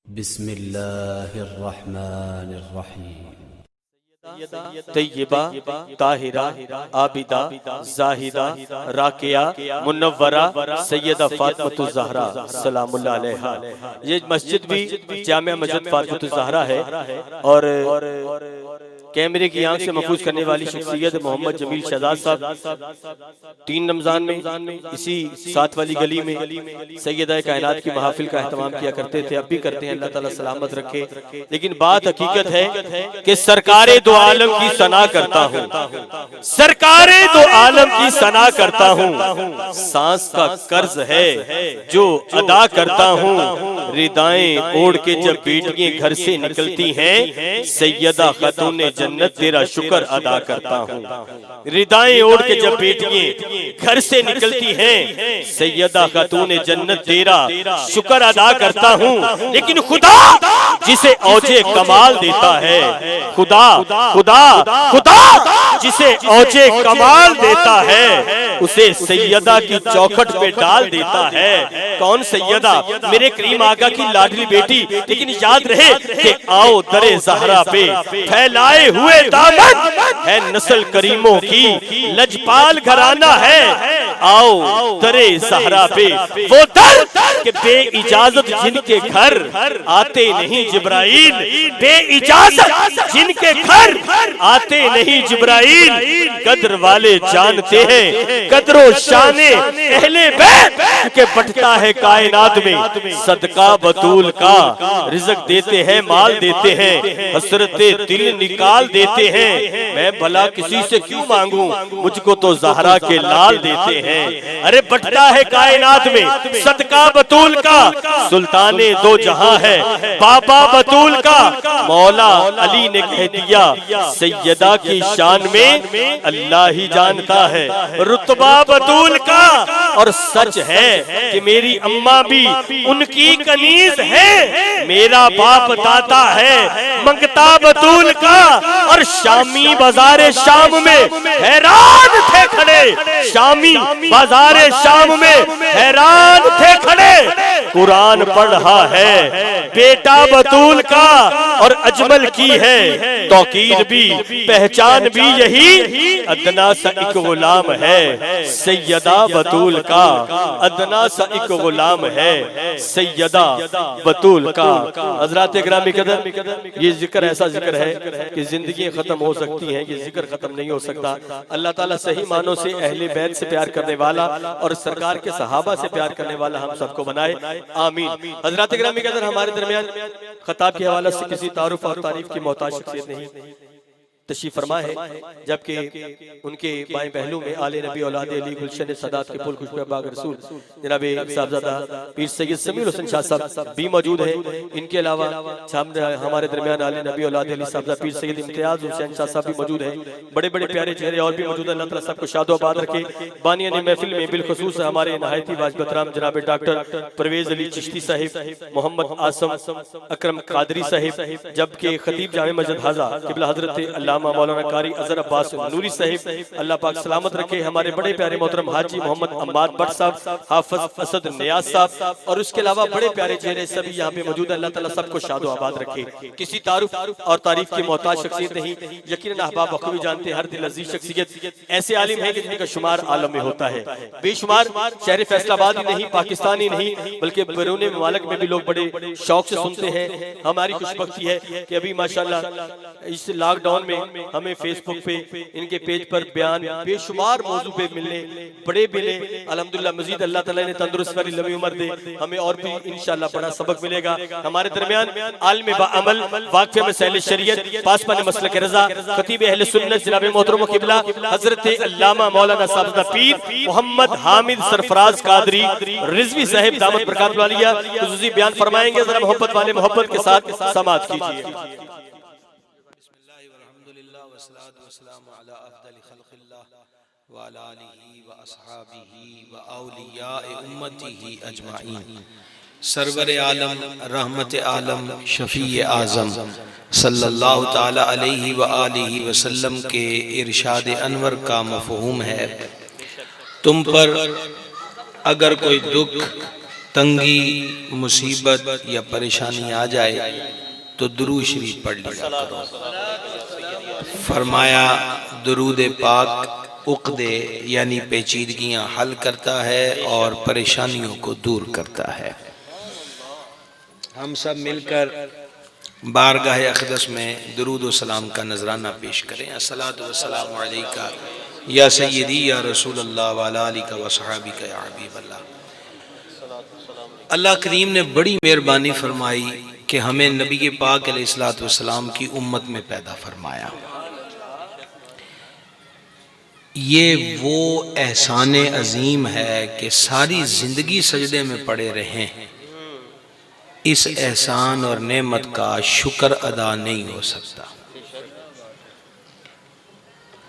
बिस्मिल्लाहिर्रहमानिर्रहीम। तय्यबा, ताहिरा, आबिदा, जाहिदा, राकिया, मुनव्वरा, सैयदा फातिमा ज़हरा सलामुल्लाह अलैहा। ये मस्जिद भी जामिया मस्जिद फातिमा ज़हरा है और कैमरे की आंख से महफूज करने वाली शख्सियत मोहम्मद जमील शहजाद साहब 3 रमजान में इसी साथ वाली गली में सैयदा कायनात की महफिल का एहतमाम किया करते थे, अब भी करते हैं। अल्लाह ताला सलामत रखे। लेकिन बात हकीकत है कि सरकारे दो आलम की सना करता हूँ, सरकारे दो आलम की सना करता हूँ, सांस का कर्ज है जो अदा करता हूँ। रिदाएं ओढ़ के जब बेटियां घर से निकलती हैं, सैयदा खातून जन्नत तेरा शुक्र अदा करता हूँ। रिदाएं ओढ़ के जब बेटियां घर से निकलती हैं, सैयदा खातून जन्नत तेरा शुक्र अदा करता हूँ। लेकिन खुदा जिसे औजे कमाल देता है, खुदा खुदा खुदा जिसे औजे कमाल देता है, उसे सैयदा की चौखट पे डाल देता है। कौन सैयदा? मेरे करीम आका की लाडली बेटी। लेकिन याद रहे कि आओ दरे ज़हरा पे फैलाए हुए दामन है नस्ल करीमों की, लजपाल घराना है। आओ दरे ज़हरा पे वो दर के बे इजाजत जिनके घर आते नहीं जिब्राइल, बे इजाजत जिनके घर आते नहीं जिब्राइल। कद्र वाले जानते हैं कद्रो शाने अहले बैत के बटता है कायनात में। सदका बतूल का रिज़्क देते हैं, माल देते हैं, हसरते दिल निकाल देते हैं। मैं भला किसी से क्यों मांगू, मुझको तो ज़हरा के लाल देते हैं। अरे बटता है कायनात में सदका बतूल का, सुल्ताने दो जहां है बाबा बतूल का। मौला अली ने कह दिया सैयदा की शान में अल्लाह ही जानता है रुतबा बतूल का। और सच है कि मेरी अम्मा भी उनकी कनीज है, मेरा बाप दाता है मंगता बतूल का। और शामी बाजारे शाम में हैरान थे खड़े, शामी बाजारे शाम में हैरान थे खड़े। कुरान पढ़ रहा है बेटा बतूल का, और अजमल की है तौकीर भी पहचान भी यही। अदना सा एक गुलाम है सैयदा बतूल का, अदना सा एक गुलाम है सैयदा बतूल का। हज़रात गिरामी कदर, ये जिक्र ऐसा जिक्र है कि जिंदगी खत्म हो सकती हैं, ये जिक्र खत्म नहीं हो सकता। अल्लाह ताला सही मानों से अहले बैत से प्यार करने वाला और सरकार के सहाबा से प्यार करने वाला हम सबको बनाए, आमीन। हज़रात गिरामी कदर, हमारे दरमियान खताब के हवाले से किसी तारुफ और तारीफ की मोहताज शख्सियत नहीं तशरीफ फरमा है, जबकि उनके बाएं पहलू में आले नबी औलाद अली गुलशन सदात के पुल खुशबू बाग रसूल जनाब साहबजादा पीर सैयद समीर हुसैन शाह साहब भी मौजूद हैं। इनके अलावा हमारे दरमियान आले नबी औलाद अली साहबजादा पीर सैयद इम्तियाज हुसैन शाह साहब भी मौजूद हैं। बड़े बड़े प्यारे चेहरे और भी मौजूद हैं। अल्लाह ताला सबको शादोबाद रखे। बानियान महफिल में बिलखुसूस हमारे नहायती वाजिबतराम जनाब डॉक्टर परवेज अली चिश्ती साहिब, मोहम्मद आसम अकरम कादरी साहिब, जबकि खतीब जामे मस्जिद हाजा किबला हजरत मौलाना कारी अजहर अब्बास नूरी साहिब, अल्लाह पाक सलामत रखे। हमारे बड़े प्यारे मोहतरम हाजी मोहम्मद अम्माद भट्ट साहब, हाफिज असद नियाज साहब, और उसके अलावा बड़े प्यारे चेहरे सभी यहाँ पे मौजूद है। अल्लाह ताला सबको शादो आबाद रखे। किसी तारुफ और तारीफ की मोहताज शख्सियत नहीं, यकीनन अहबाब बखूबी जानते हैं हर दिल अजीज शख्सियत ऐसे आलिम है कि जिनका शुमार आलम में होता है बेशुमार। शहर फैसलाबाद ही नहीं, पाकिस्तान ही नहीं, बल्कि बैरून ममालिक में भी लोग बड़े शौक से सुनते हैं। हमारी खुशबख्ती है कि अभी माशाल्लाह इस लॉकडाउन में हमें फेसबुक पे इनके पेज पर बयान बेशुमार मौजू पे मिलने बड़े मिले। अल्हम्दुलिल्लाह मजीद अल्लाह ताला ने तंदुरुस्त वाली लंबी उम्र दे, हमें और भी इंशाअल्लाह बड़ा सबक मिलेगा। हमारे दरमियान आलिम बाअमल, वाक़िफ़ मसाइल शरीयत, पासबान मसलक रज़ा, खतीब अहले सुन्नत जनाब मोहतरम क़िबला हज़रत अल्लामा मौलाना साहब पीर मोहम्मद हामिद सरफराज कादरी रिज़वी साहिब दामत बरकातुहु आलिया खुसूसी बयान फरमाएंगे। जरा मोहब्बत वाले मोहब्बत के साथ समाअत कीजिए। सरवर आलम रहमत आलम शफी आज़म सल्लल्लाहु ताला अलैहि व आलिहि वसल्लम के इरशाद अनवर का मफ़हूम है, तुम पर अगर कोई दुख तंगी, मुसीबत या परेशानी आ जाए तो दुरूद शरीफ पढ़ लिया करो। फरमाया दुरूद पाक उक़दे यानी पेचीदगियां हल करता है और परेशानियों को दूर करता है। हम सब मिलकर बारगाह अक़दस में दुरूद व सलाम का नजराना पेश करें। अस्सलातु वस्सलामु अलैका या सय्यदी या रसूल अल्लाह व अला आलिका व सहाबिका या हबीब अल्लाह। अल्लाह करीम ने बड़ी मेहरबानी फरमाई कि हमें नबी के पाक अलैहिस्सलातु वस्सलाम की उम्मत में पैदा फरमाया। ये वो एहसान अजीम है कि सारी जिंदगी सजदे में पड़े रहें। इस एहसान और नेमत का शुक्र अदा नहीं हो सकता।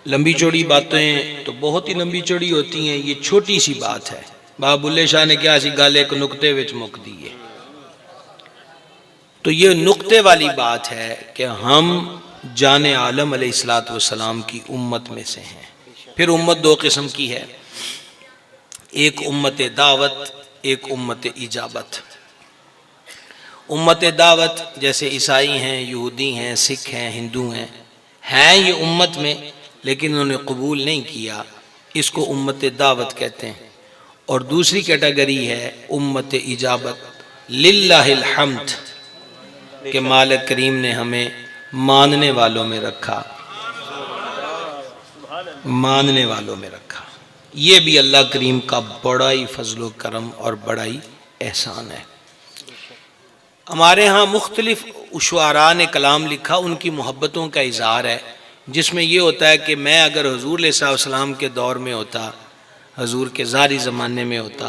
लंबी चौड़ी बातें तो बहुत ही लंबी चौड़ी होती हैं, ये छोटी सी बात है। बाबा बुल्ले शाह ने क्या सी गल एक नुक्ते विच मुक दी है। तो ये नुक्ते वाली बात है कि हम जाने आलम अलैहिस्सलातु वस्सलाम की उम्मत में से हैं। फिर उम्मत दो किस्म की है, एक उम्मत दावत, एक उम्मत इजाबत। उम्मत दावत जैसे ईसाई हैं, यहूदी हैं, सिख हैं, हिंदू हैं ये उम्मत में, लेकिन उन्होंने कबूल नहीं किया, इसको उम्मत दावत कहते हैं। और दूसरी कैटेगरी है उम्मत इजाबत, लिल्लाहिल हम्द, के मालिक करीम ने हमें मानने वालों में रखा, मानने वालों में रखा। ये भी अल्लाह करीम का बड़ा ही फजलो करम और बड़ा ही एहसान है। हमारे यहाँ मुख्तलिफ उशआरा ने कलाम लिखा, उनकी मोहब्बतों का इजहार है, जिसमें यह होता है कि मैं अगर हुजूर अलैहिस्सलाम के दौर में होता, हुजूर के ज़ारी ज़माने में होता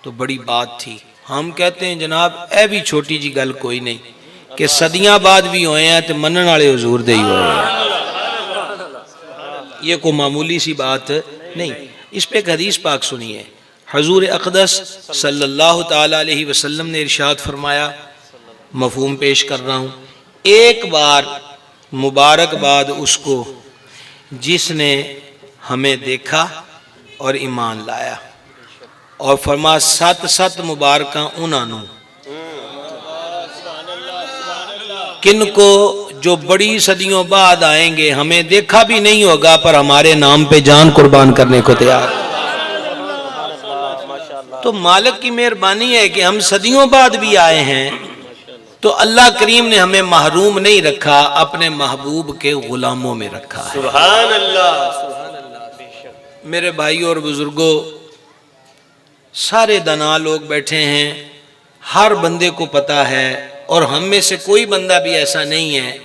तो बड़ी बात थी। हम कहते हैं जनाब ए भी छोटी जी गल कोई नहीं कि सदियां बाद भी होए हैं तो मनन वाले हुजूर दे ही होए हैं। ये कोई मामूली सी बात नहीं। इस पे एक हदीस पाक सुनिए। हुजूर अक़दस सल्लल्लाहु ताला अलैहि वसल्लम ने इरशाद फरमाया, मफ़हूम पेश कर रहा हूँ, एक बार मुबारकबाद उसको जिसने हमें देखा और ईमान लाया, और फरमा सत सत मुबारकां उन्होंने किनको जो बड़ी सदियों बाद आएंगे, हमें देखा भी नहीं होगा पर हमारे नाम पे जान कुर्बान करने को तैयार। तो मालिक की मेहरबानी है कि हम सदियों बाद भी आए हैं, तो अल्लाह करीम ने हमें महरूम नहीं रखा, अपने महबूब के गुलामों में रखा है। सुभान अल्लाह। मेरे भाइयों और बुजुर्गों, सारे दाना लोग बैठे हैं, हर बंदे को पता है, और हम में से कोई बंदा भी ऐसा नहीं है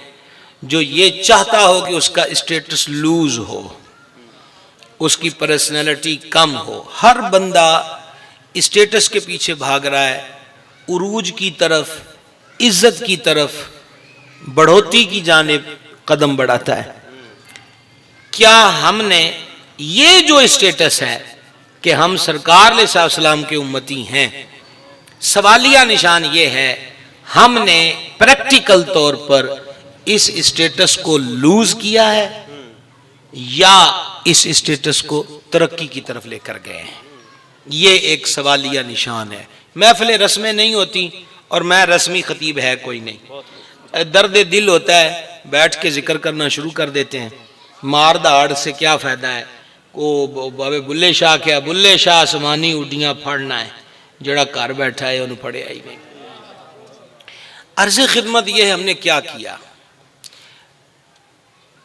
जो ये चाहता हो कि उसका स्टेटस लूज हो, उसकी पर्सनैलिटी कम हो। हर बंदा स्टेटस के पीछे भाग रहा है, उरूज की तरफ, इज्जत की तरफ, बढ़ोतरी की जानिब कदम बढ़ाता है। क्या हमने ये जो स्टेटस है कि हम सरकार अलैहिस्सलाम के उम्मती हैं, सवालिया निशान ये है हमने प्रैक्टिकल तौर पर इस स्टेटस को लूज किया है या इस स्टेटस को तरक्की की तरफ लेकर गए हैं। ये एक सवालिया निशान है। महफिल रस्में नहीं होती और मैं रस्मी खतीब है कोई नहीं। दर्द दिल होता है, बैठ के जिक्र करना शुरू कर देते हैं। मार दाड़ से क्या फायदा है। को बाबे बुल्ले शाह क्या, बुल्ले शाह आसमानी उड्डियां फड़ना है, जड़ा घर बैठा है उन्होंने फड़े आई नहीं। अर्ज़ खिदमत यह है हमने क्या किया।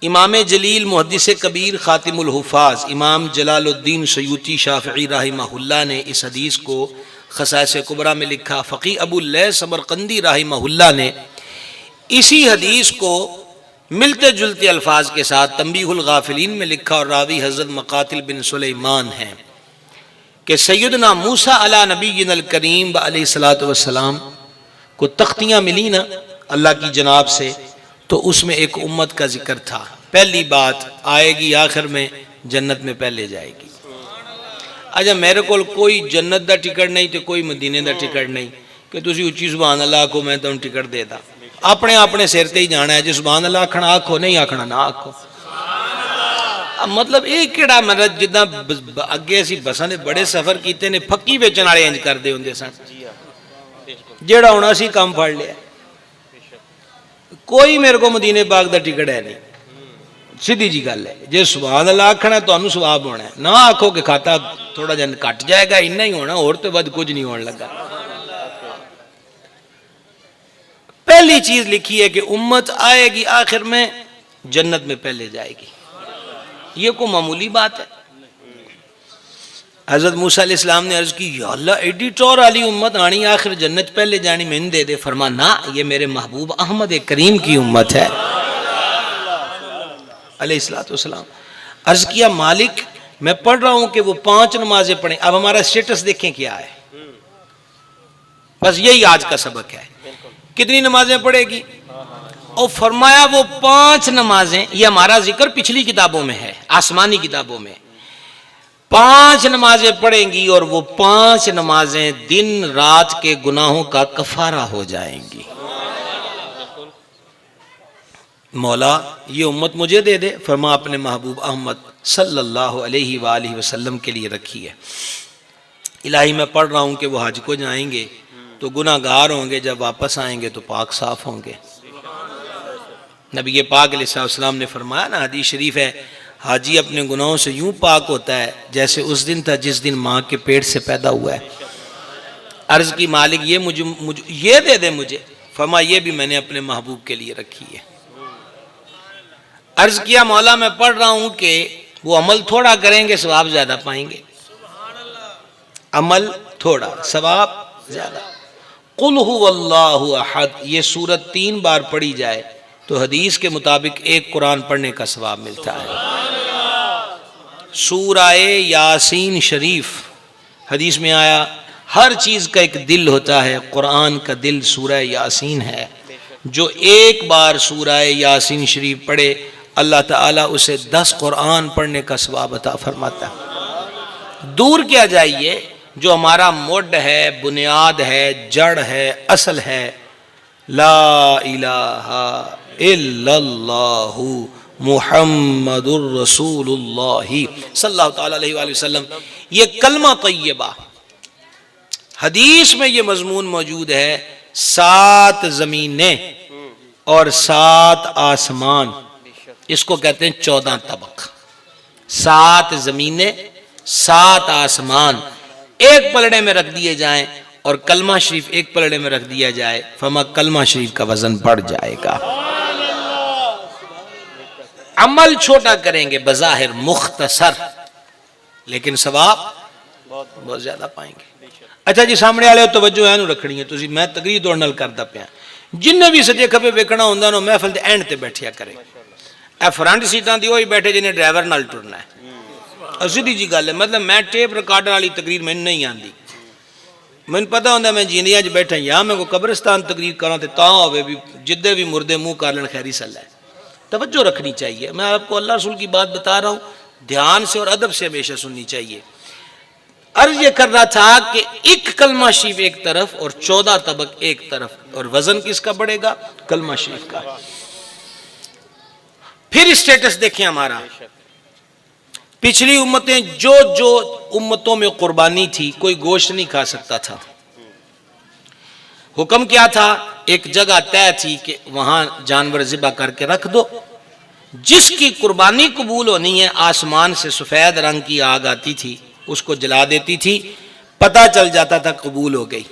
इमाम जलील मुहद्दिस कबीर खातिमुल हुफ़ाज़ इमाम जलालुद्दीन सयूती शाफ़िई राहिमहुल्लाह ने इस हदीस को खसाइस कुबरा में लिखा। फ़क़ीह अबुल लैस समरकंदी राहिमहुल्लाह ने इसी हदीस को मिलते जुलते अल्फाज के साथ तंबीहुल गाफिलीन में लिखा, और रावी हज़रत मक़ातिल बिन सुलेमान हैं कि सैयदना मूसा अला नबीयिनल करीम अलैहिस्सलातु वस्सलाम को तख्तियाँ मिली ना अल्लाह की जनाब से, तो उसमें एक उम्मत का जिक्र था। पहली बात आएगी आखिर में, जन्नत में पहले जाएगी। अच्छा मेरे को कोई जन्नत का टिकट नहीं तो कोई मदीने का टिकट नहीं कि तुसी उच्ची सुभान अल्लाह को मैं तुम टिकट देता। अपने अपने सिर ते ही जाना है, जो सुभान अल्लाह आखना आखो, नहीं आखना ना आखो। मतलब ये किहड़ा मतलब जिदा अगे असी बसां दे बड़े सफर कीते ने, फक्की बेचण वाले इंज करदे हुंदे सन। जेड़ा होना सी काम फड़ लिया। कोई मेरे को मदीने पाक दा टिकट है नहीं, सीधी जी गल है। जे सुभान अल्लाह आखना तो सवाब होना है, ना आखो कि खाता थोड़ा जन घट जाएगा, इन्ना ही होना, और तो वध कुछ नहीं होने लगा। पहली चीज लिखी है कि उम्मत आएगी आखिर में जन्नत में पहले जाएगी। ये कोई मामूली बात है। हजरत मूसा अलैहिस्सलाम ने अर्ज की, या अल्लाह एडी टौर वाली उम्मत आनी आखिर जन्नत पहले जानी, मैंने दे दे। फरमा ना, ये मेरे महबूब अहमद करीम की उम्मत है अलैहिस्सलाम। अर्ज किया, मालिक मैं पढ़ रहा हूं कि वो 5 नमाजें पढ़ें। अब हमारा स्टेटस देखें क्या है, बस यही आज का सबक है। कितनी नमाजें पढ़ेगी? और फरमाया वो 5 नमाजें, ये हमारा जिक्र पिछली किताबों में है, आसमानी किताबों में। 5 नमाजें पढ़ेंगी और वो 5 नमाजें दिन रात के गुनाहों का कफारा हो जाएंगी। मौला ये उम्मत मुझे दे दे। फरमा अपने महबूब अहमद सल्लल्लाहु अलैहि वालिहि वसल्लम के लिए रखी है। इलाही मैं पढ़ रहा हूं कि वो हज को जाएंगे तो गुनाहगार होंगे, जब वापस आएंगे तो पाक साफ होंगे। नबी पाक अलैहिस्सलाम ने फरमाया ना, हदीस शरीफ है, हाजी अपने गुनाहों से यूं पाक होता है जैसे उस दिन था जिस दिन माँ के पेट से पैदा हुआ है। अर्ज की, मालिक ये मुझे ये दे दे मुझे। फरमा ये भी मैंने अपने महबूब के लिए रखी है। अर्ज किया, मौला मैं पढ़ रहा हूं कि वो अमल थोड़ा करेंगे सवाब ज्यादा पाएंगे, अमल थोड़ा सवाब ज्यादा। कुल हुवल्लाहु अहद, ये सूरत 3 बार पढ़ी जाए तो हदीस के मुताबिक एक कुरान पढ़ने का सवाब मिलता है। सूरह यासीन शरीफ, हदीस में आया हर चीज का एक दिल होता है, कुरान का दिल सूरह यासीन है। जो एक बार सूरह यासीन शरीफ पढ़े अल्लाह ताला उसे 10 कुरान पढ़ने का सवाब अता फरमाता है। दूर क्या जाइए, जो हमारा मुड है, बुनियाद है, जड़ है, असल है, ला इलाहा इल्लल्लाहु मुहम्मदुर रसूलुल्लाह सल्लल्लाहु ताला अलैहि वसल्लम, ये कलमा तय्यबा, हदीस में ये मजमून मौजूद है। 7 जमीनें और 7 आसमान, इसको कहते हैं 14 तबक। 7 जमीनें 7 आसमान एक पलड़े में रख दिए जाएं और कलमा शरीफ एक पलड़े में रख दिया जाए, फमा कलमा शरीफ का वजन बढ़ जाएगा। अमल छोटा करेंगे बज़ाहिर मुख्तसर, लेकिन सवाब बहुत ज्यादा पाएंगे। अच्छा जी, सामने वाले तवज्जो है रखनी है। तुसी मैं तकरीर दौड़ नाल करदा पिया, जिन्हें भी सजे खबे वेखना होंदा ना महफिल दे एंड ते बैठिया करे। ए फ्रंट सीटां दी ओही बैठे जिन्हें ड्राइवर नाल टुरना है। सीधी जी गल है, मतलब मैं टेप रिकॉर्डर वाली तकरीर मैनूं नहीं आंदी। मैनूं पता होंदा मैं जिंदियां च बैठा या मैं कोई कब्रिस्तान तकरीर करा तो ता होवे भी जिद्दे भी मुर्दे मुंह कर लेन खैरी सल्ला है। तवज्जो रखनी चाहिए। मैं आपको अल्लाह रसूल की बात बता रहा हूँ, ध्यान से और अदब से हमेशा सुननी चाहिए। अर्ज ये कर रहा था कि एक कलमा शरीफ एक तरफ और 14 तबक एक तरफ, और वजन किसका बढ़ेगा? कलमा शरीफ का। फिर स्टेटस देखें हमारा, पिछली उम्मतें जो जो उम्मतों में कुर्बानी थी, कोई गोश्त नहीं खा सकता था। हुक्म क्या था? एक जगह तय थी कि वहां जानवर ज़िबा करके रख दो, जिसकी कुर्बानी कबूल होनी है आसमान से सफेद रंग की आग आती थी, उसको जला देती थी, पता चल जाता था कबूल हो गई।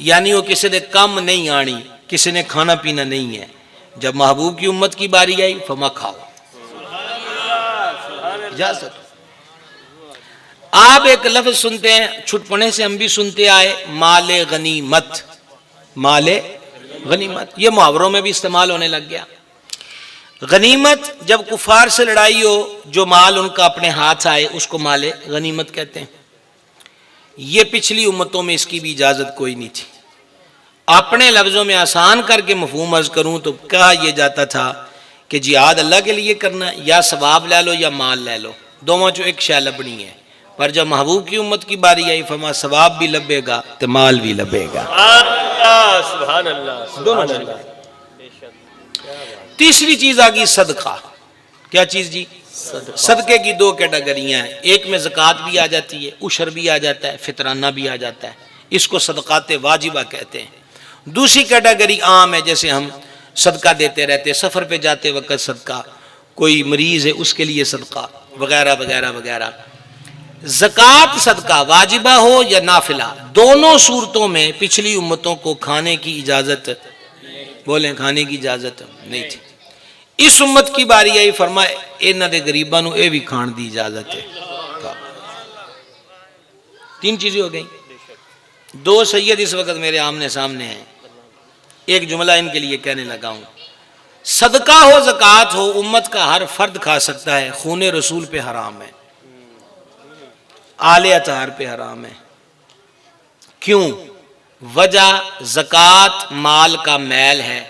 यानी वो किसी ने कम नहीं आनी, किसी ने खाना पीना नहीं है। जब महबूब की उम्मत की बारी आई, फमा खाओ, इजाजत। आप एक लफ्ज सुनते हैं, छुटपने से हम भी सुनते आए, माले गनीमत। माले गनीमत ये मुहावरों में भी इस्तेमाल होने लग गया। गनीमत, जब कुफार से लड़ाई हो, जो माल उनका अपने हाथ आए, उसको माले गनीमत कहते हैं। ये पिछली उम्मतों में इसकी भी इजाजत कोई नहीं थी। अपने लफ्जों में आसान करके मफहूम अर्ज करूं तो कहा यह जाता था कि जिहाद अल्लाह के लिए करना है, या सवाब ले लो या माल ले लो, दोनों जो एक शय लबनी है। पर जब महबूब की उम्मत की बारी आई, फरमा सवाब भी लबेगा तो माल भी लबेगा। सुभान अल्लाह, दोनों। तीसरी चीज आ गई सदका। क्या चीज जी? सदके की 2 कैटेगरियां हैं। एक में ज़कात भी आ जाती है, उशर भी आ जाता है, फितराना भी आ जाता है। इसको सदकाते वाजिबा कहते हैं। दूसरी कैटेगरी आम है, जैसे हम सदका देते रहते, सफ़र पे जाते वक्त सदका, कोई मरीज़ है उसके लिए सदका वगैरह वगैरह वगैरह। ज़कात सदका वाजिबा हो या नाफिला, दोनों सूरतों में पिछली उम्मतों को खाने की इजाज़त, बोलें खाने की इजाज़त नहीं थी। इस उम्मत की बारी आई, फरमाए इन्हां दे गरीबां नूं ये भी खाण दी इजाज़त है। तीन चीज़ें हो गई। दो सैयद इस वक्त मेरे आमने सामने हैं, एक जुमला इनके लिए कहने लगा हूं। सदका हो ज़कात हो, उम्मत का हर फर्द खा सकता है, खून रसूल पे हराम है, आले अतहार पे हराम है। क्यों? वजह ज़कात माल का मैल है।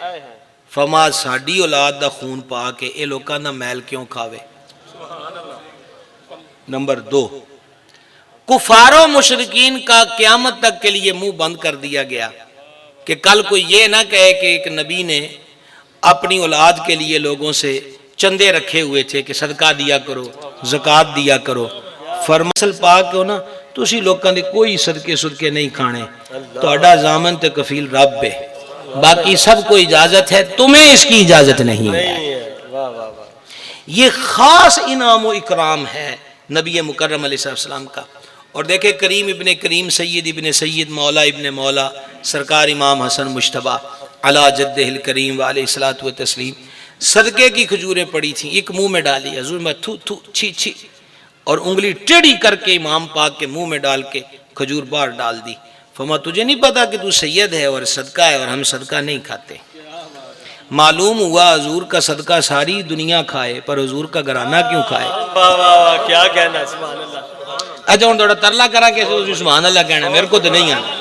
फरमा साडी औलाद दा खून पा के ये लोगों दा मैल क्यों खावे। नंबर 2, कुफारो मुशरिकीन का क़यामत तक के लिए मुंह बंद कर दिया गया कि कल कोई ये ना कहे कि एक नबी ने अपनी औलाद के लिए लोगों से चंदे रखे हुए थे कि सदका दिया करो, ज़कात दिया करो। फरमासल पाक हो ना, तुसी लोगों के कोई सदके सुदके नहीं खाने, तुहाडा ज़ामन ते कफील रब है, बाकी सबको इजाज़त है, तुम्हें इसकी इजाज़त नहीं है। ये खास इनाम व इकराम है नबी मुकर्रम अलैहिस्सलाम का। और देखे करीम इब्ने करीम सैयद इब्ने सैयद मौला इब्ने मौला सरकार इमाम हसन मुश्तबा अला जद्दिहिल करीम व अलैहिस्सलातु व तस्लीम, सदके की खजूरें पड़ी थी, एक मुंह में डाली, हजूर में थू थू छी छी, और उंगली टेढ़ी करके इमाम पाक के मुंह में डाल के खजूर बाहर डाल दी। फरमा तुझे नहीं पता कि तू सैयद है और सदका है, और हम सदका नहीं खाते। मालूम हुआ हजूर का सदका सारी दुनिया खाए, पर हजूर का घराना क्यों खाए। क्या कहना, सुभान अल्लाह। अच्छा हूँ थोड़ा तरला करा के सुभान अल्लाह कहना, मेरे को तो नहीं आना,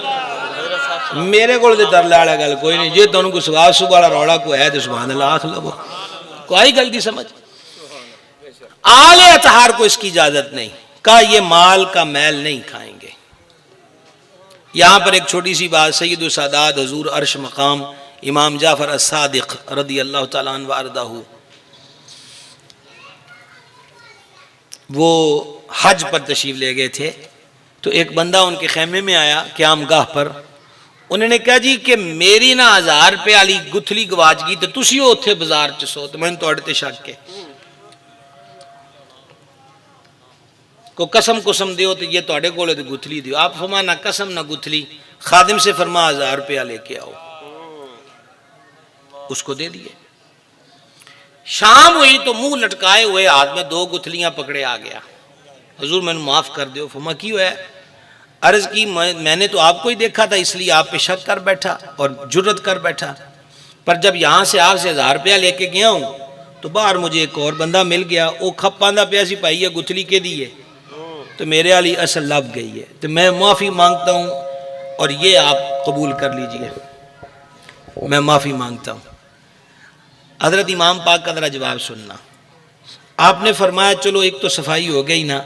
मेरे को तरला वाला गल कोई नहीं। जे तुम कोई सवाल सुबह वाला रौला को है तो सुभान अल्लाह आख लवो, कोई गलती समझ। आले अतहार को इसकी इजाजत नहीं, कहा ये माल का मैल नहीं खाएंगे। यहां पर एक छोटी सी बात, सैयदुल सादात हजूर अर्श मकाम इमाम जाफर as-सादिक रदी अल्लाह तआला अन्हु व अर्दाहु, वो हज पर तशरीफ ले गए थे, तो एक बंदा उनके खेमे में आया क़यामगाह पर। उन्होंने कहा जी कि मेरी ना 1000 रुपये वाली गुथली गवाच गई, तो तुसी उत्थे बाजार च सो, तो मैंने तुहाडे ते शक है, को कसम कुसम दियो तो ये तुहाडे कोल तो गुथली दियो। आप फरमा ना कसम ना गुथली, खादिम से फरमा 1000 रुपया लेके आओ, उसको दे दिए। शाम हुई तो मुंह लटकाए हुए हाथ में 2 गुथलियां पकड़े आ गया, हजूर मैंने माफ कर दो। फरमा क्यों है? अर्ज की मैंने तो आपको ही देखा था, इसलिए आप पे शक कर बैठा और जुर्रत कर बैठा, पर जब यहां से आपसे 1000 रुपया लेके गया हूं तो बाहर मुझे एक और बंदा मिल गया, वो खप्पांदा पिया सी पाई है गुथली के दिए, तो मेरे वाली असल लग गई है, तो मैं माफ़ी मांगता हूँ और ये आप कबूल कर लीजिए, मैं माफ़ी मांगता हूँ। हजरत इमाम पाक का जरा जवाब सुनना। आपने फरमाया चलो एक तो सफाई हो गई ना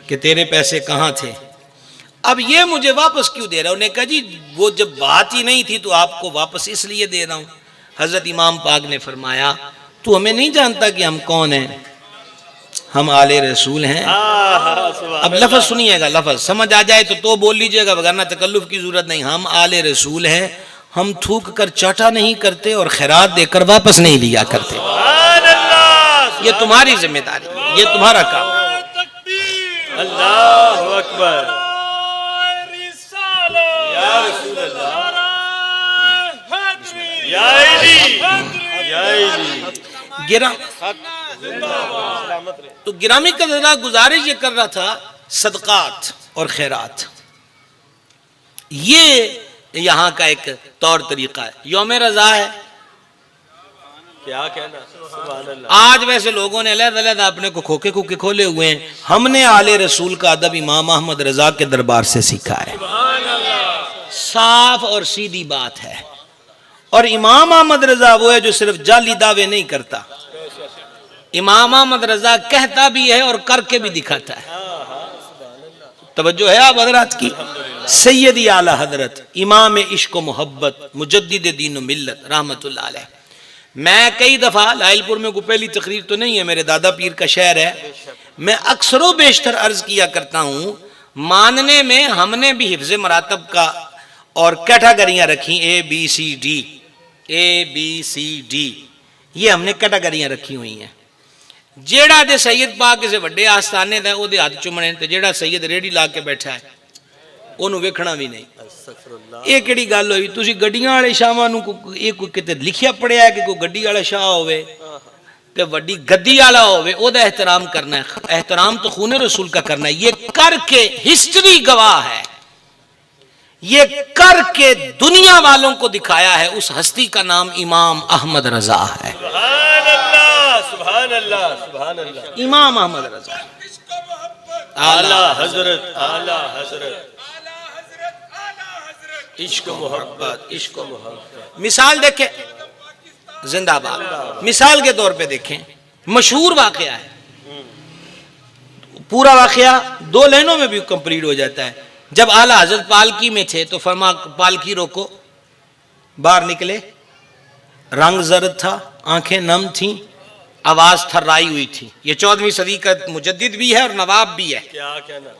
कि तेरे पैसे कहाँ थे, अब ये मुझे वापस क्यों दे रहा हूं? उन्हें कहा जी वो जब बात ही नहीं थी तो आपको वापस इसलिए दे रहा हूं। हजरत इमाम पाक ने फरमाया तू हमें नहीं जानता कि हम कौन हैं, हम आले रसूल हैं। अब लफ्ज सुनिएगा, लफ्ज समझ आ जाए तो बोल लीजिएगा, वरना तकल्लुफ की जरूरत नहीं। हम आले रसूल हैं, हम थूक कर चाटा नहीं करते और खैरात देकर वापस नहीं लिया करते। ये तुम्हारी जिम्मेदारी, ये तुम्हारा काम। अल्लाहु अकबर। तो गिरामी का जरा गुजारिश ये कर रहा था, सदकात और खैरात ये यहाँ का एक तौर तरीका है। यौम रज़ा है, क्या कहना, सुभान अल्लाह। आज वैसे लोगों ने अलग-अलग अपने को खोखे खोखे खोले हुए हैं, हमने आले रसूल का अदब इमाम अहमद रजा के दरबार से सीखा है, साफ और सीधी बात है। और इमाम अहमद रजा वो है जो सिर्फ जाली दावे नहीं करता, इमाम अहमद रजा कहता भी है और करके भी दिखाता है। तवज्जो है आप हजरात की। सैयदी आला हजरत इमाम इश्क व मोहब्बत मुजद्दिद दीन व मिल्लत रहमतुल्लाह अलैह, मैं कई दफ़ा लाइलपुर में, को पहली तकरीर तो नहीं है, मेरे दादा पीर का शहर है, मैं अक्सरों बेशतर अर्ज किया करता हूँ, मानने में हमने भी हिफ्ज़ मरातब का और कैटेगरियां रखी ए बी सी डी, ये हमने कैटेगरियां रखी हुई हैं। जेड़ा दे सैयद पाक किसी वड्डे आस्थाने दा ओदे हाथ चुमने ते जेड़ा सैयद रेड़ी ला के बैठा है ओनू वेखना भी नहीं। ये किहड़ी गल होई? तुसी गड्डियां वाले शाहां नू ये कोई किते लिखिया पढ़िया है कि कोई गड्डी वाला शाह होवे ते वड्डी गद्दी वाला होवे ओदा एहतराम करना है? एहतराम तो खूने रसूल का करना है। ये करके हिस्ट्री गवाह है, ये करके दुनिया वालों को दिखाया है। उस हस्ती का नाम इमाम अहमद रजा है। सुभान अल्लाह, सुभान अल्लाह। इमाम अहमद रजा, आला हजरत, आला हजरत, इश्क मोहब्बत, इश्क मोहब्बत। मिसाल देखें, जिंदाबाद। मिसाल के तौर पे देखें, मशहूर वाकया है, पूरा वाकया 2 लाइनों में भी कंप्लीट हो जाता है। जब आला हजरत पालकी में थे तो फरमा पालकी रोको, बाहर निकले, रंग जर्द था, आंखें नम थीं, आवाज थर्राई हुई थी। ये 14वीं सदी का मुजद्दिद भी है और नवाब भी है। क्या कहना?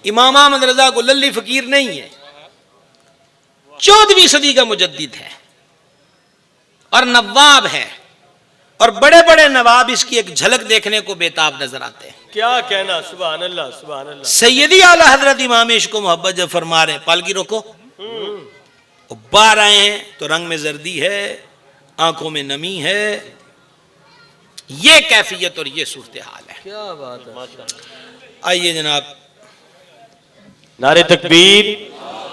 इमाम अहमद रजा को लल्ली फकीर नहीं है, 14वीं सदी का मुजद्दिद है और नवाब है, और बड़े बड़े नवाब इसकी एक झलक देखने को बेताब नजर आते हैं। क्या कहना? सुभान अल्लाह, सुभान अल्लाह। सैयदी आला हजरत इमाम इश्क मोहब्बत जब फरमा रहे पालकी रोको, बाहर आए हैं तो रंग में जर्दी है, आंखों में नमी है, ये कैफियत और ये सूरत हाल है। क्या बात है। आइए जनाब, नारे तकबीर,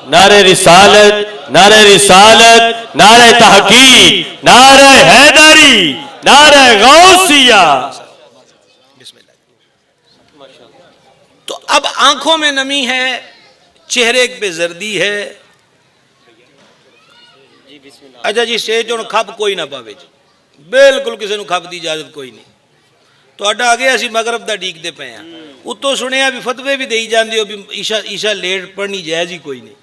नारे रिसालत, नारे रिसालत, नारे तहकीक, नारे हैदरी, नारे गौसिया। तो अब आंखों में नमी है, चेहरे पे जर्दी है। अच्छा जी, स्टेज और खप कोई ना पावे जी, बिल्कुल किसी को खप की इजाजत कोई नहीं। ਤੁਹਾਡਾ ਅੱਗੇ ਅਸੀਂ ਮਗਰਬ ਦਾ ਡੀਕਦੇ ਪਏ ਆ, ਉੱਤੋਂ ਸੁਣਿਆ ਵੀ ਫਤਵੇ ਵੀ ਦੇਈ ਜਾਂਦੇ ਹੋ ਵੀ ईशा लेट पढ़नी जायज़ ही कोई नहीं।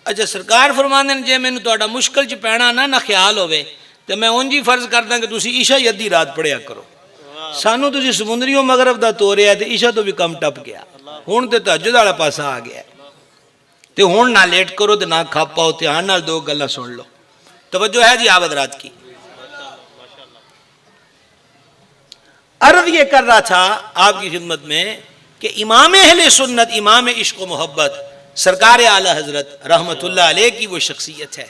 अच्छा, सरकार फरमांदे ने जे मैनू तुहाडा मुश्किल च पैना ना ख्याल होवे तो मैं उंज ही फर्ज करदा कि तुसी ईशा ही अद्धी रात पढ़िया करो। सानू तुसी समुंदरियों मगरब दा तोरिया ते ईशा तो भी कम टप गया, हुण ते तहज्जुद वाला पासा आ गया ते हुण ना लेट करो ते ना खप पाओ, ध्यान नाल 2 गल्लां सुन लो। तवज्जो है जी आप हज़रात की। अर्ज ये कर रहा था आपकी खिदमत में कि इमाम अहले सुन्नत, इमाम इश्क व मोहब्बत सरकार आला हजरत रहमतुल्लाह अलैह की वो शख्सियत है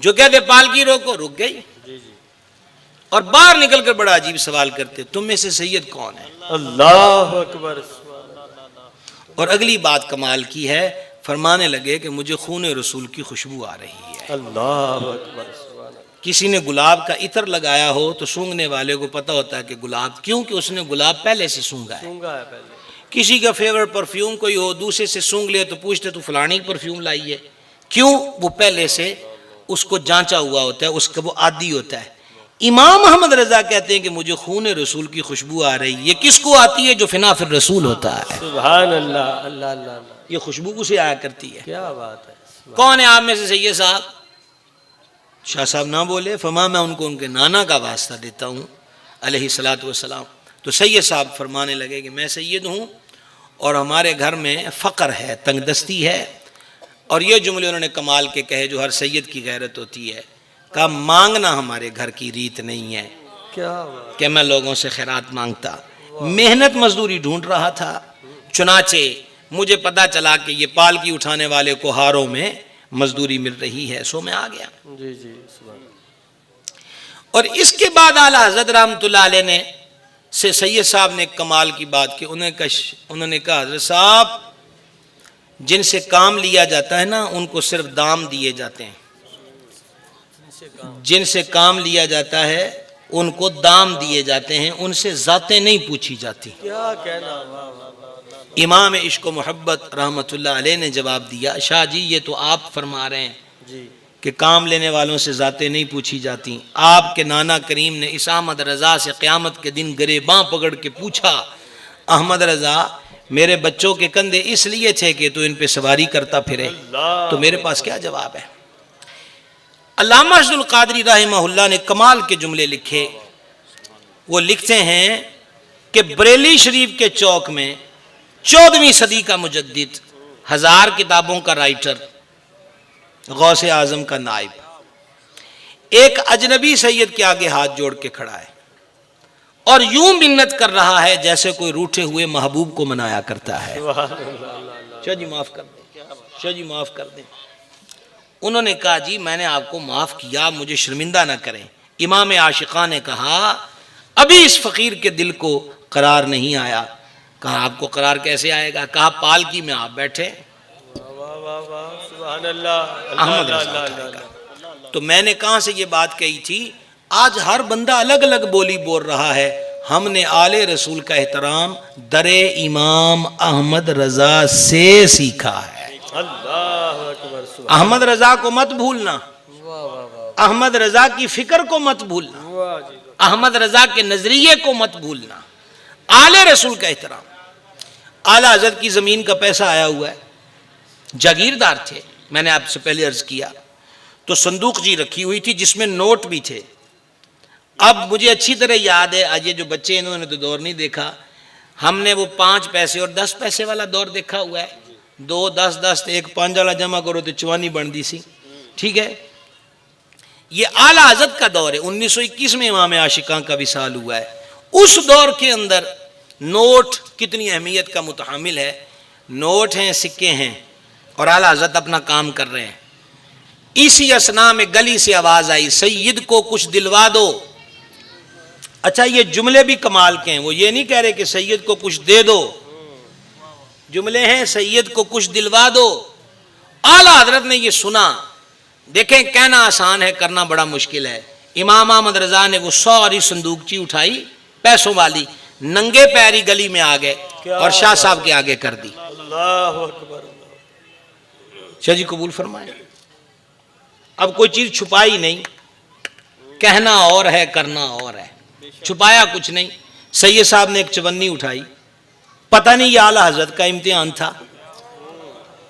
जो कहते पालकी रोको, रुक गई, और बाहर निकल कर बड़ा अजीब सवाल करते, तुम में से सैयद कौन है? अल्लाह अकबर। और अगली बात कमाल की है, फरमाने लगे कि मुझे खून रसूल की खुशबू आ रही है। अल्लाह अकबर। किसी ने गुलाब का इत्र लगाया हो तो सूंघने वाले को पता होता है कि गुलाब, क्योंकि उसने गुलाब पहले से सूंघा है। किसी का फेवरेट परफ्यूम कोई हो, दूसरे से सूंघ ले तो पूछते तू फलानी परफ्यूम लाई है, क्यों? वो पहले से उसको जांचा हुआ होता है, उसका वो आदी होता है। इमाम अहमद रजा कहते हैं कि मुझे खून रसूल की खुशबू आ रही है। ये किसको आती है? जो फिना फिर रसूल होता है। सुभान अल्लाह, अल्लाह अल्लाह। ये खुशबू उसे आया करती है। क्या बात है। कौन है आप में से सैयद साहब? शाह साहब ना बोले, फरमा मैं उनको उनके नाना का वास्ता देता हूँ अलैहिस्सलातु वस्सलाम। तो सैयद साहब फरमाने लगे कि मैं सैयद हूँ और हमारे घर में फ़क्र है, तंगदस्ती है। और ये जुमले उन्होंने कमाल के कहे जो हर सैयद की गैरत होती है। कहा मांगना हमारे घर की रीत नहीं है। क्या कि मैं लोगों से खैरात मांगता, मेहनत मजदूरी ढूंढ रहा था, चुनाचे मुझे पता चला कि ये पालकी उठाने वाले को हारों में मजदूरी मिल रही है, सो मैं आ गया। जी जी, सुभान। और इसके बाद आला हज़रत रहमतुल्लाह अलैह ने से सैयद साहब ने कमाल की बात की। उन्होंने कहा हज़रत साहब, जिनसे काम लिया जाता है ना उनको सिर्फ दाम दिए जाते हैं, जिनसे काम लिया जाता है उनको दाम दिए जाते हैं, उनसे ज़ातें नहीं पूछी जाती। क्या कहना। इमाम इश्क व मोहब्बत रहमतुल्लाह अलैह ने जवाब दिया, शाह जी ये तो आप फरमा रहे हैं जी कि काम लेने वालों से ज़ातें नहीं पूछी जाती। आपके नाना करीम ने इस अहमद रज़ा से क़यामत के दिन गिरेबां पकड़ के पूछा, अहमद रज़ा मेरे बच्चों के कंधे इसलिए थे कि तू इन पे सवारी करता फिरे, तो मेरे पास क्या जवाब है? अल्लामा अब्दुल कादरी रहमहुल्लाह ने कमाल के जुमले लिखे। वो लिखते हैं कि बरेली शरीफ के चौक में 14वीं सदी का मुजद्दिद 1000 किताबों का राइटर, गौसे आजम का नाइब, एक अजनबी सैयद के आगे हाथ जोड़ के खड़ा है और यूं मिन्नत कर रहा है जैसे कोई रूठे हुए महबूब को मनाया करता है। शाह जी माफ कर दें, शाह जी माफ कर दें। उन्होंने कहा जी मैंने आपको माफ किया, मुझे शर्मिंदा ना करें। इमाम आशिका ने कहा अभी इस फकीर के दिल को करार नहीं आया। कहा आपको करार कैसे आएगा? कहा पालकी में आप बैठे। अहमद रजा उठाएगा। तो मैंने कहां से ये बात कही थी, आज हर बंदा अलग अलग बोली बोल रहा है। हमने आले रसूल का एहतराम दरे इमाम अहमद रजा से सीखा है। अहमद रजा को मत भूलना, अहमद रजा की फिक्र को मत भूलना, अहमद रजा के नजरिए को मत भूलना। आले रसूल का एहतराम। आला हज़रत की जमीन का पैसा आया हुआ है, जागीरदार थे, मैंने आपसे पहले अर्ज किया। तो संदूक जी रखी हुई थी जिसमें नोट भी थे। अब मुझे अच्छी तरह याद है, आज ये जो बच्चे इन्होंने तो दौर नहीं देखा, हमने वो 5 पैसे और 10 पैसे वाला दौर देखा हुआ है। 2 10 10 एक 5 वाला जमा करो तो 54 बनती सी, ठीक है। ये आला हज़रत का दौर है। 1921 में इमाम आशिका का विसाल हुआ है। उस दौर के अंदर नोट कितनी अहमियत का मुतहामिल है। नोट हैं, सिक्के हैं और आला हज़रत अपना काम कर रहे हैं। इसी असना में गली से आवाज आई, सैयद को कुछ दिलवा दो। अच्छा, ये जुमले भी कमाल के हैं। वो ये नहीं कह रहे कि सैयद को कुछ दे दो, जुमले हैं सैयद को कुछ दिलवा दो। आला हज़रत ने ये सुना। देखें, कहना आसान है, करना बड़ा मुश्किल है। इमाम अहमद रजा ने वो सारी संदूकची उठाई पैसों वाली, नंगे पैरी गली में आ गए और शाह साहब के आगे कर दी। अल्लाहु अकबर। शाह जी कबूल फरमाए। अब कोई चीज छुपाई नहीं, कहना और है, करना और है, छुपाया कुछ नहीं। सैयद साहब ने एक चवन्नी उठाई, पता नहीं ये आला हज़रत का इम्तिहान था।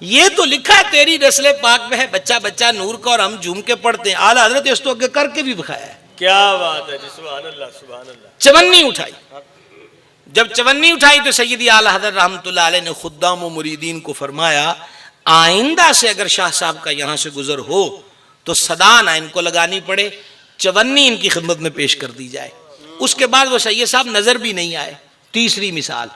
ये तो लिखा है तेरी रसले पाक में है, बच्चा बच्चा नूर का, और हम झूम के पढ़ते हैं। आला हज़रत इस तो आगे करके भी दिखाया है। क्या बात है जी, सुभान अल्लाह, सुभान अल्लाह। चवन्नी उठाई। जब चवन्नी उठाई तो सैयदी आला हज़रत रहमतुल्लाह अलैह ने खुद्दाम व मुरीदीन को फरमाया, आइंदा से अगर शाह साहब का यहां से गुजर हो तो सदा ना इनको लगानी पड़े, चवन्नी इनकी खिदमत में पेश कर दी जाए। उसके बाद वो सैयद साहब नजर भी नहीं आए। तीसरी मिसाल,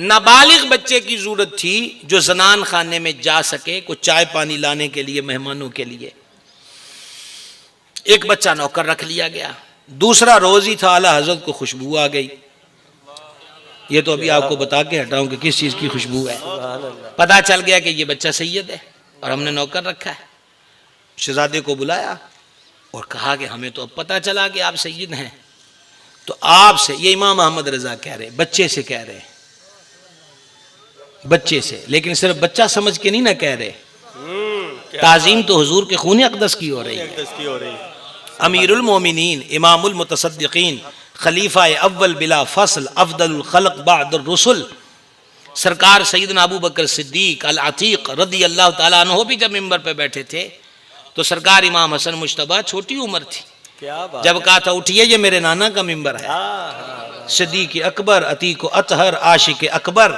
नाबालिग बच्चे की जरूरत थी जो जनान खाने में जा सके, को चाय पानी लाने के लिए मेहमानों के लिए। एक बच्चा नौकर रख लिया गया। दूसरा रोज ही था, आला हज़रत को खुशबू आ गई। ये तो अभी आपको बता के हटाऊं कि किस चीज की खुशबू है। पता चल गया कि ये बच्चा सैयद है और हमने नौकर रखा है। शहजादे को बुलाया और कहा कि हमें तो अब पता चला कि आप सैयद हैं, तो आपसे, ये इमाम अहमद रजा कह रहे, बच्चे से कह रहे, बच्चे से, लेकिन सिर्फ बच्चा समझ के नहीं ना कह रहे, ताजीम तो हुजूर के खून अक़दस की हो रही है। अमीरुल मोमिनीन, इमामुल मुतसद्दिकीन, खलीफा अव्वल बिला फसल, अफदलुल खल्क बअदुर रुसुल, सरकार सैयदना अबू बकर सिद्दीक अल अतीक रदी अल्लाह तआला अन्हु भी जब मिंबर पे बैठे थे तो सरकार इमाम हसन मुश्तबा छोटी उम्र थी। क्या बात। जब कहा था उठिए, ये मेरे नाना का मिंबर है। सिद्दीक अकबर, अतीक अतहर, आशिक अकबर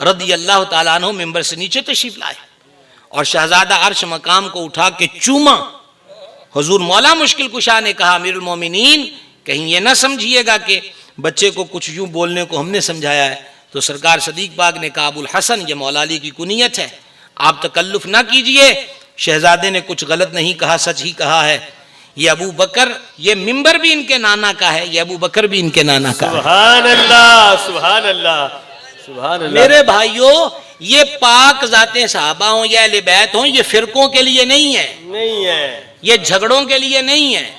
रदी अल्लाह तआला अन्हु मिंबर से नीचे तशरीफ लाए और शहजादा अर्श मकाम को उठा के चूमा। हुजूर मौला मुश्किल कुशा ने कहा, अमीरुल मोमिनीन, कहीं ये ना समझिएगा कि बच्चे को कुछ यूं बोलने को हमने समझाया है। तो सरकार सदीक पाक ने कहा, अबुल हसन, ये मौला अली की कुनियत है, आप तकल्लुफ ना कीजिए। शहजादे ने कुछ गलत नहीं कहा, सच ही कहा है। ये अबू बकर, ये मिंबर भी इनके नाना का है, ये अबू बकर भी इनके नाना का है। सुभान अल्लाह, सुभान अल्लाह, सुभान अल्लाह। मेरे भाइयों, ये पाक जाते सहाबा हों या अहले बैत हों, ये फिरकों के लिए नहीं है, नहीं है, ये झगड़ों के लिए नहीं है,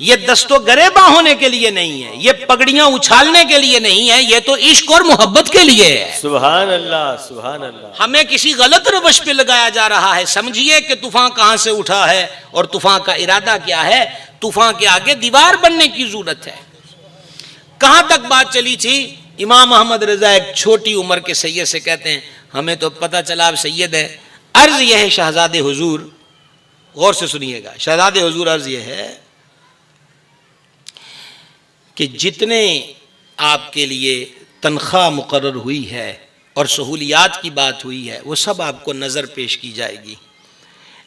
ये दस्तो गरेबा होने के लिए नहीं है, ये पगड़ियां उछालने के लिए नहीं है, ये तो इश्क और मोहब्बत के लिए है। सुभान अल्लाह, सुभान अल्लाह। हमें किसी गलत रवश पे लगाया जा रहा है। समझिए कि तूफान कहां से उठा है और तूफान का इरादा क्या है। तूफान के आगे दीवार बनने की जरूरत है। कहां तक बात चली थी। इमाम अहमद रजा एक छोटी उम्र के सैयद से कहते हैं, हमें तो पता चला आप सैयद है। अर्ज यह है शहजादे हुजूर, गौर से सुनिएगा, शहजादे हुजूर, अर्ज यह है कि जितने आपके लिए तनख्वाह मुकर्रर हुई है और सहूलियात की बात हुई है, वो सब आपको नज़र पेश की जाएगी,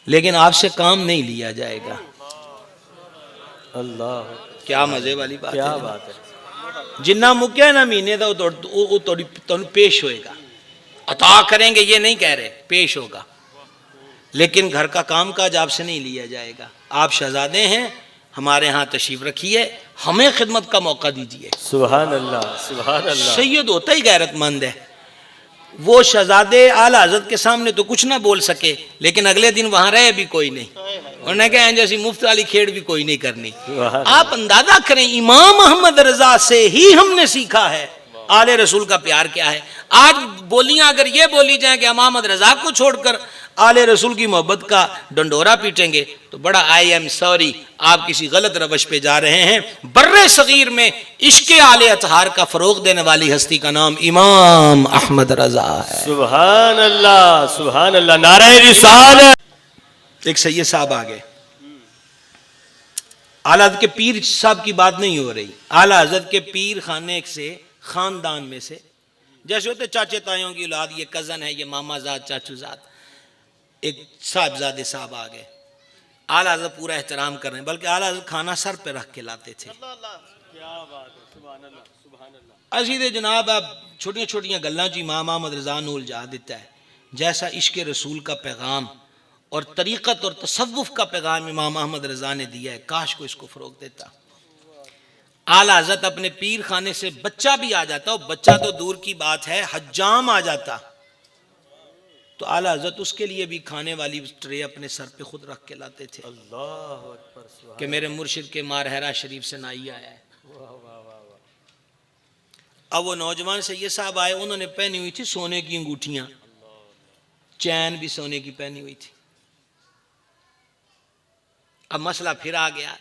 लेकिन आपसे काम नहीं लिया जाएगा। अल्लाह, क्या मज़े वाली बात क्या है। बात है। जिन्ना मुक्या ना महीने का वो पेश होएगा, अता करेंगे ये नहीं कह रहे, पेश होगा, लेकिन घर का काम काज आपसे नहीं लिया जाएगा। आप शहजादे हैं, हमारे यहाँ तशरीफ रखिए, हमें खिदमत का मौका दीजिए। सुभान अल्लाह, सुभान अल्लाह। सैयद होता ही गैरतमंद है। वो शहजादे आला हज़रत के सामने तो कुछ ना बोल सके, लेकिन अगले दिन वहां रहे भी कोई नहीं, उन्होंने कहा जैसी मुफ्त वाली खेड़ भी कोई नहीं करनी। आप अंदाजा करें, इमाम अहमद रजा से ही हमने सीखा है आले रसूल का प्यार क्या है। आज बोलियां अगर ये बोली जाए कि इमाम अहमद रजा को छोड़कर आले रसूल की मोहब्बत का डंडोरा पीटेंगे, तो बड़ा आई एम सॉरी, आप किसी गलत रवश पे जा रहे हैं। बर्रे सगीर में इश्क आले अतहार का फरोग देने वाली हस्ती का नाम इमाम अहमद रजा है। सुभान अल्लाह, सुभान अल्लाह, नारे रिसालत। एक सैयद साहब आ गए, आला हज़रत के पीर साहब की बात नहीं हो रही, आला हज़रत के पीर खाने से, खानदान में से, जैसे होते चाचे तायों की औलाद, ये कज़न है, ये मामाजाद चाचूजाद, एक साहबजादे साहब आ गए। आला हज़रत पूरा एहतराम कर रहे हैं, बल्कि आला हज़रत खाना सर पे रख के लाते थे। असी दे जनाब आप छोटियां छोटियां गल्लां च इमाम अहमद रज़ा नूं उलझा देता है। जैसा इश्क रसूल का पैगाम और तरीक़त और तसव्वुफ़ का पैगाम इमाम अहमद रज़ा ने दिया है, काश को इसको फ़रोग़ देता। आला हज़रत अपने पीर खाने से बच्चा भी आ जाता, और बच्चा तो दूर की बात है, हज्जाम आ जाता, तो आला हज़रत उसके लिए भी खाने वाली ट्रे अपने सर पे खुद रख के लाते थे। अल्लाह अकबर, कि मेरे मुर्शिद के मारहरा शरीफ से नाई आया है। अब वो नौजवान सैयद साहब आए, उन्होंने पहनी हुई थी सोने की अंगूठियां, चैन भी सोने की पहनी हुई थी। अब मसला फिर आ गया,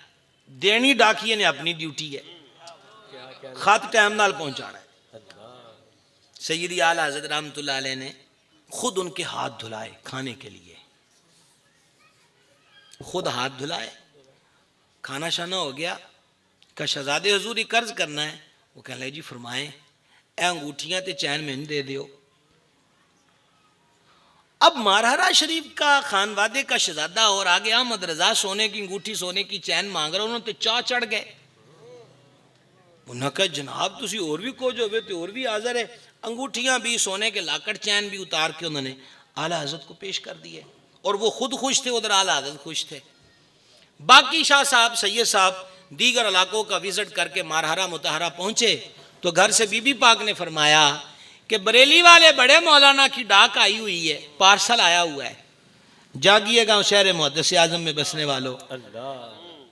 देनी डाकिए ने अपनी ड्यूटी है, खत टाइम नाल पहुंचाना है। सैयदी आला हज़रत रहमतुल्लाह अलैह ने खुद उनके हाथ धुलाए खाने के लिए, खुद हाथ धुलाए, खाना शाना हो गया। का शहजादे हुजूर ही कर्ज करना है, वो कह ले जी फरमाएं, ए अंगूठियां ते चैन मैंने दे दियो। अब मारहरा शरीफ का खानवादे का शहजादा और आगे अहमद रजा सोने की अंगूठी सोने की चैन मांग रहा, उन्होंने तो चाह चढ़ गए। उन्होंने कहा जनाब तुसी और भी कुछ होवे तो और भी हाजिर है। अंगूठियां भी सोने के लाकड़ चैन भी उतार के उन्होंने आला हज़रत को पेश कर दिए, और वो खुद खुश थे, उधर आला हज़रत खुश थे। बाकी शाह साहब सैयद साहब दीगर इलाकों का विजिट करके मारहरा मुतहरा पहुंचे, तो घर से बीबी पाक ने फरमाया कि बरेली वाले बड़े मौलाना की डाक आई हुई है, पार्सल आया हुआ है, जागिएगा शहर मुहद्दिस आज़म में बसने वालों,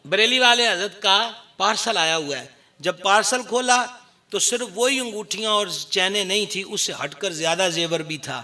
बरेली वाले हज़रत का पार्सल आया हुआ है। जब पार्सल खोला तो सिर्फ वही अंगूठियाँ और चैनें नहीं थी, उससे हटकर ज़्यादा जेवर भी था,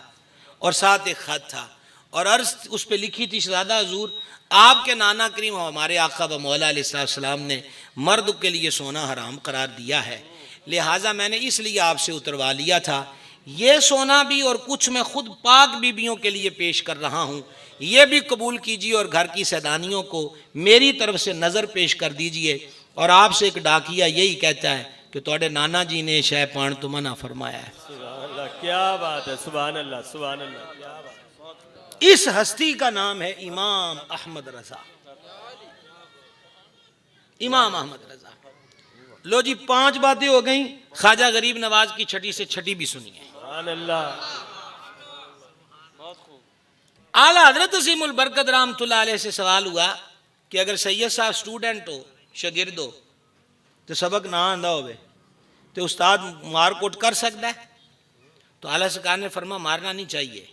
और साथ एक ख़त था, और अर्ज़ उस पर लिखी थी, शहज़ादा हुज़ूर आपके नाना करीम हमारे आका व मौला अलैहिस्सलाम ने मर्द के लिए सोना हराम करार दिया है, लिहाजा मैंने इसलिए आपसे उतरवा लिया था। ये सोना भी और कुछ मैं खुद पाक बीबियों के लिए पेश कर रहा हूँ, ये भी कबूल कीजिए और घर की सैदानियों को मेरी तरफ से नज़र पेश कर दीजिए। और आपसे एक डाकिया यही कहता है कि तोड़े नाना जी ने शह पान तो मना फरमाया है। सुभान अल्लाह, क्या बात है, सुभान अल्लाह, सुभान अल्लाह, क्या बात। इस हस्ती का नाम है इमाम अहमद रजा, इमाम अहमद रजा। लो जी 5 बातें हो गई, ख्वाजा गरीब नवाज की छठी से छठी भी सुनिए। सुभान अल्लाह। आला हजरत असीमुल बरकत रहमतुल्लाह अलैह से सवाल हुआ कि अगर सैयद साहब स्टूडेंट हो, शागिर्द हो, तो सबक ना आंदा होवे तो उस्ताद मारकोट कर सकता है? तो आला सरकार ने फरमा मारना नहीं चाहिए।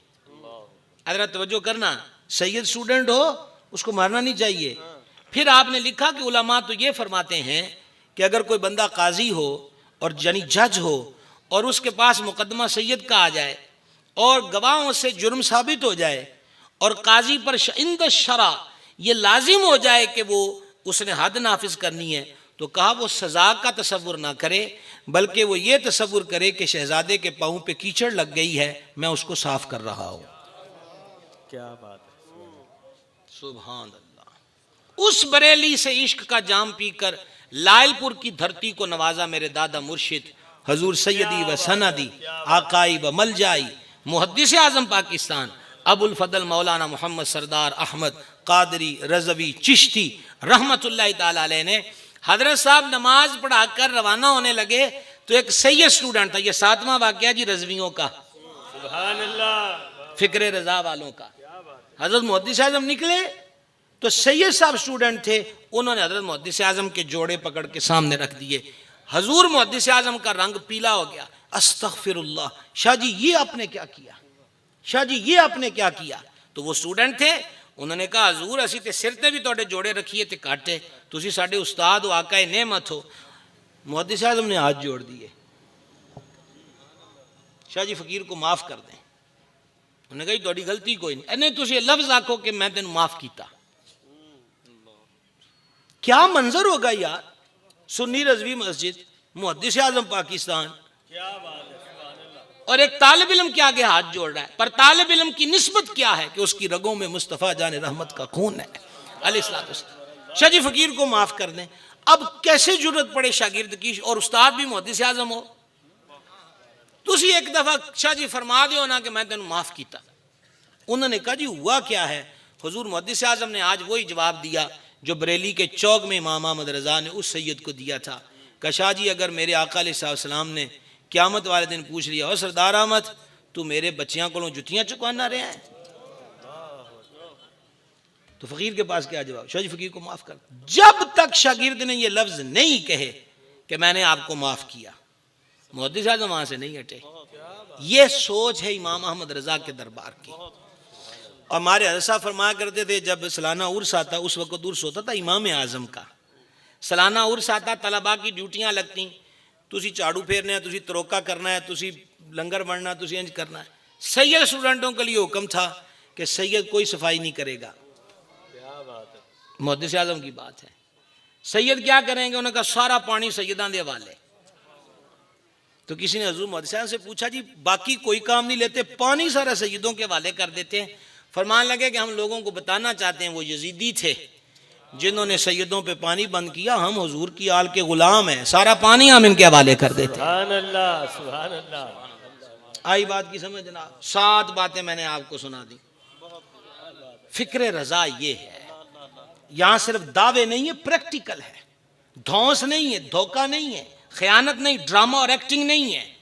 हजरत तवज्जो करना, सैयद स्टूडेंट हो उसको मारना नहीं चाहिए। फिर आपने लिखा कि उलमा तो ये फरमाते हैं कि अगर कोई बंदा काजी हो और यानी जज हो और उसके पास मुकदमा सैयद का आ जाए और गवाहों से जुर्म साबित हो जाए और काजी पर इंद शरा ये लाजिम हो जाए कि वो उसने हद नाफिज करनी है, तो कहा वो सज़ा का तसव्वुर ना करे, बल्कि वो ये तसव्वुर करे कि शहजादे के पाँव पे कीचड़ लग गई है, मैं उसको साफ कर रहा हूँ। क्या बात है, सुभान अल्लाह। उस बरेली से इश्क का जाम पीकर लायलपुर की धरती को नवाजा मेरे दादा मुर्शिद हजूर सैयदी व सनदी आकाई व मलजाई मुहद्दिस आज़म पाकिस्तान अबुल फदल मौलाना मोहम्मद सरदार अहमद कादरी रज़वी चिश्ती रहमतुल्लाह ताला अलैह ने हजरत साहब नमाज पढ़ाकर रवाना होने लगे तो एक सैयद स्टूडेंट था। ये 7वां वाक़या जी रज़वियों का, सुभान अल्लाह, फिक्र रज़ा वालों का। हजरत मुहद्दिस आज़म निकले तो सैयद साहब स्टूडेंट थे, उन्होंने हजरत मुहद्दिस आज़म के जोड़े पकड़ के सामने रख दिए। हजूर मुहद्दिस आज़म का रंग पीला हो गया। अस्तगफिरुल्लाह, शाह जी ये आपने क्या किया, शाह जी ये आपने क्या किया। तो वो स्टूडेंट थे, उन्होंने कहा हजूर असी ते सिर ते भी तुहाडे जोड़े रखिए ते काटे, तुसी साडे उस्ताद हो, आकाए नेमत हो। मुहद्दिस आज़म ने हाथ जोड़ दिए, शाह जी फकीर को माफ कर दें। उन्होंने कहा तुहाडी गलती कोई नहीं, इन्हें तुसी लफ्ज आखो कि मैं तेन माफ किया। क्या मंजर होगा यार, सुन्नी रज़वी मस्जिद, मुहद्दिस आज़म पाकिस्तान, क्या बात है, सुभान अल्लाह। और एक तालिब इल्म के आगे हाथ जोड़ रहा है। पर तालिब इल्म की निस्बत क्या है कि उसकी रगों में मुस्तफ़ा जाने रहमत का खून है अलैहिस्सलातु वस्सलाम। शाह जी फकीर को माफ कर दें। अब कैसे जरूरत पड़े शागिर्द की, और उस्ताद भी मुहद्दिस आज़म हो, तुसी एक दफा शाह जी फरमा दियो ना कि मैं तेन माफ किया। उन्होंने कहा जी हुआ क्या है। हुजूर मुहद्दिस आज़म ने आज वही जवाब दिया जो बरेली के चौक में इमाम अहमद रज़ा ने उस सैयद को दिया था। कहा शाह जी अगर मेरे आका अलैहिस्सलाम ने क़यामत वाले दिन पूछ लिया, और सरदार अहमद तू मेरे बच्चियां को जुतियां चुकाना रहे हैं, तो फकीर के पास क्या जवाब। शाह जी फकीर को माफ कर। जब तक शागिर्द ने यह लफ्ज नहीं कहे कि मैंने आपको माफ किया, मुहद्दिस आज़म वहां से नहीं हटे। यह सोच है इमाम अहमद रज़ा के दरबार की। और हमारे हज़रत साहब फरमाया करते थे जब सालाना उर्स आता, उस वक्त उर्स होता था इमाम आज़म का, सालाना उर्स आता, तलबा की ड्यूटियां लगती, तुसी झाड़ू फेरना है, तुसी तरोका करना है, तुसी लंगर बनना, तुसी इंज करना है। सैयद स्टूडेंटों के लिए हुक्म था कि सैयद कोई सफाई नहीं करेगा। क्या बात है, मुहद्दिस आज़म की बात है। सैयद क्या करेंगे, उन्होंने कहा सारा पानी सैयदां दे हवाले। तो किसी ने हजूर मुहद्दिस आज़म से पूछा जी बाकी कोई काम नहीं लेते, पानी सारा सैयदों के हवाले कर देते हैं। फरमान लगे कि हम लोगों को बताना चाहते हैं वो यजीदी थे जिन्होंने सैयदों पे पानी बंद किया, हम हुजूर की आल के गुलाम हैं, सारा पानी हम इनके हवाले कर देते। सुभान अल्लाह, सुभान अल्लाह। आई बात की समझ जनाब। 7 बातें मैंने आपको सुना दी। फिक्र रजा ये है, यहां सिर्फ दावे नहीं है, प्रैक्टिकल है, धौंस नहीं है, धोखा नहीं है, खयानत नहीं, ड्रामा और एक्टिंग नहीं है,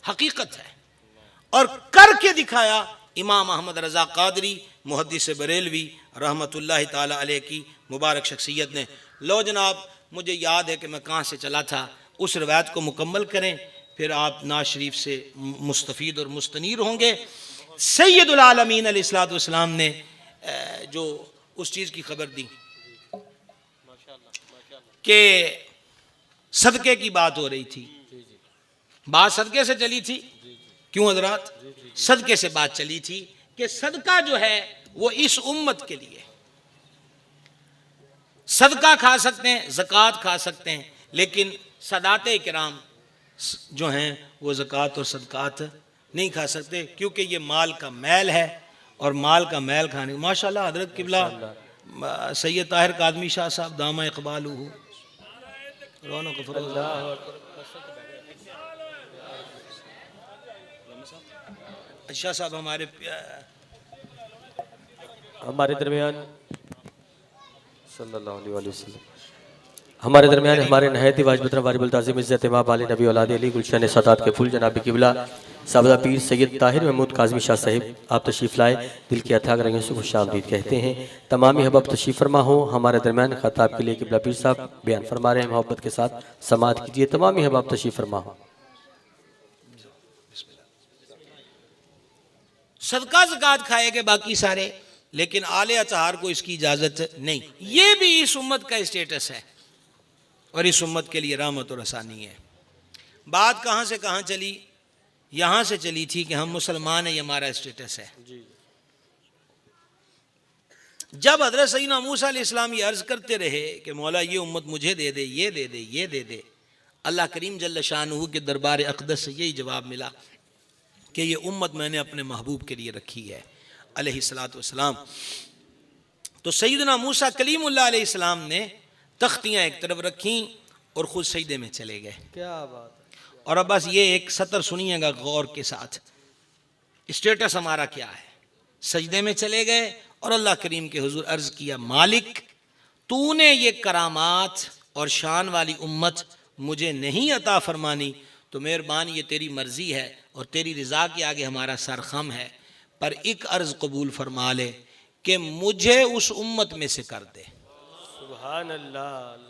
हकीकत है। और करके दिखाया इमाम अहमद रज़ा कादरी मुहद्दिस बरेलवी रहमतुल्लाह ताला अलैह की मुबारक शख्सियत ने। लो जनाब, मुझे याद है कि मैं कहाँ से चला था, उस रवायत को मुकम्मल करें, फिर आप नाज शरीफ से मुस्तफ़ीद और मुस्तनीर होंगे। सैयदुल आलमीन अलैहिस्सलातु वस्सलाम ने जो उस चीज़ की खबर दी कि सदक़े की बात हो रही थी, बात सदक़े से चली थी। क्यों हजरात? सदक़े से बात चली थी कि सदका जो है वो इस उम्मत के लिए, सदका खा सकते हैं, ज़कात खा सकते हैं, लेकिन सदाते किराम जो हैं वो ज़कात और सदकात नहीं खा सकते, क्योंकि ये माल का मैल है, और माल का मैल खाने। माशाल्लाह हजरत किबला सैयद ताहिर कादमी शाह साहब दामा इक़बालुहु रौनक अच्छा साहब हमारे दरमियान सल्लल्लाहु अलैहि वसल्लम, हमारे दरमियान हमारे नहायत वाजिब वारिबुल ताज़ीम इज़्ज़त इमाम अली नबी औलाद अली गुलशन सदात के फूल जनाब किबला साबदा पीर सैयद ताहिर महमूद काज़मी शाह साहिब आप तशरीफ़ लाए, दिल की अथाह रंगों से खुशामदीद कहते हैं। तमामी हबाब तशरीफ़ फरमा हो। हमारे दरमियान खताब के लिए किबला पीर साहब बयान फरमा रहे हैं, मोहब्बत के साथ समाअत कीजिए। तमामी हबाब तशरीफ़ फरमा हो। सदका ज़कात खाएंगे बाकी सारे, लेकिन आले अतहार को इसकी इजाज़त नहीं। ये भी इस उम्मत का स्टेटस है और इस उम्मत के लिए रहमत और आसानी है। बात कहाँ से कहाँ चली? यहाँ से चली थी कि हम मुसलमान हैं, ये हमारा स्टेटस है। जब हज़रत सैयदना मूसा अलैहिस्सलाम ये अर्ज़ करते रहे कि मौला ये उम्मत मुझे दे दे, ये दे दे, ये दे दे, अल्लाह करीम जल्ल शानुहु के दरबार अक़दस से यही जवाब मिला कि ये उम्मत मैंने अपने महबूब के लिए रखी है अलैहिस्सलातु वस्सलाम। तो सैयदना मूसा कलीमुल्लाह अलैहिस्सलाम ने तख्तियाँ एक तरफ रखीं और ख़ुद सजदे में चले गए। क्या बात है। और अब बस ये एक सतर सुनिएगा गौर के साथ, स्टेटस हमारा क्या है। सजदे में चले गए और अल्लाह करीम के हुजूर अर्ज किया, मालिक तूने ये करामात और शान वाली उम्मत मुझे नहीं अता फरमानी तो मेहरबान ये तेरी मर्जी है और तेरी रज़ा के आगे हमारा सर खम है, पर एक अर्ज कबूल फरमा ले कि मुझे उस उम्मत में से कर दे। सुभान अल्लाह।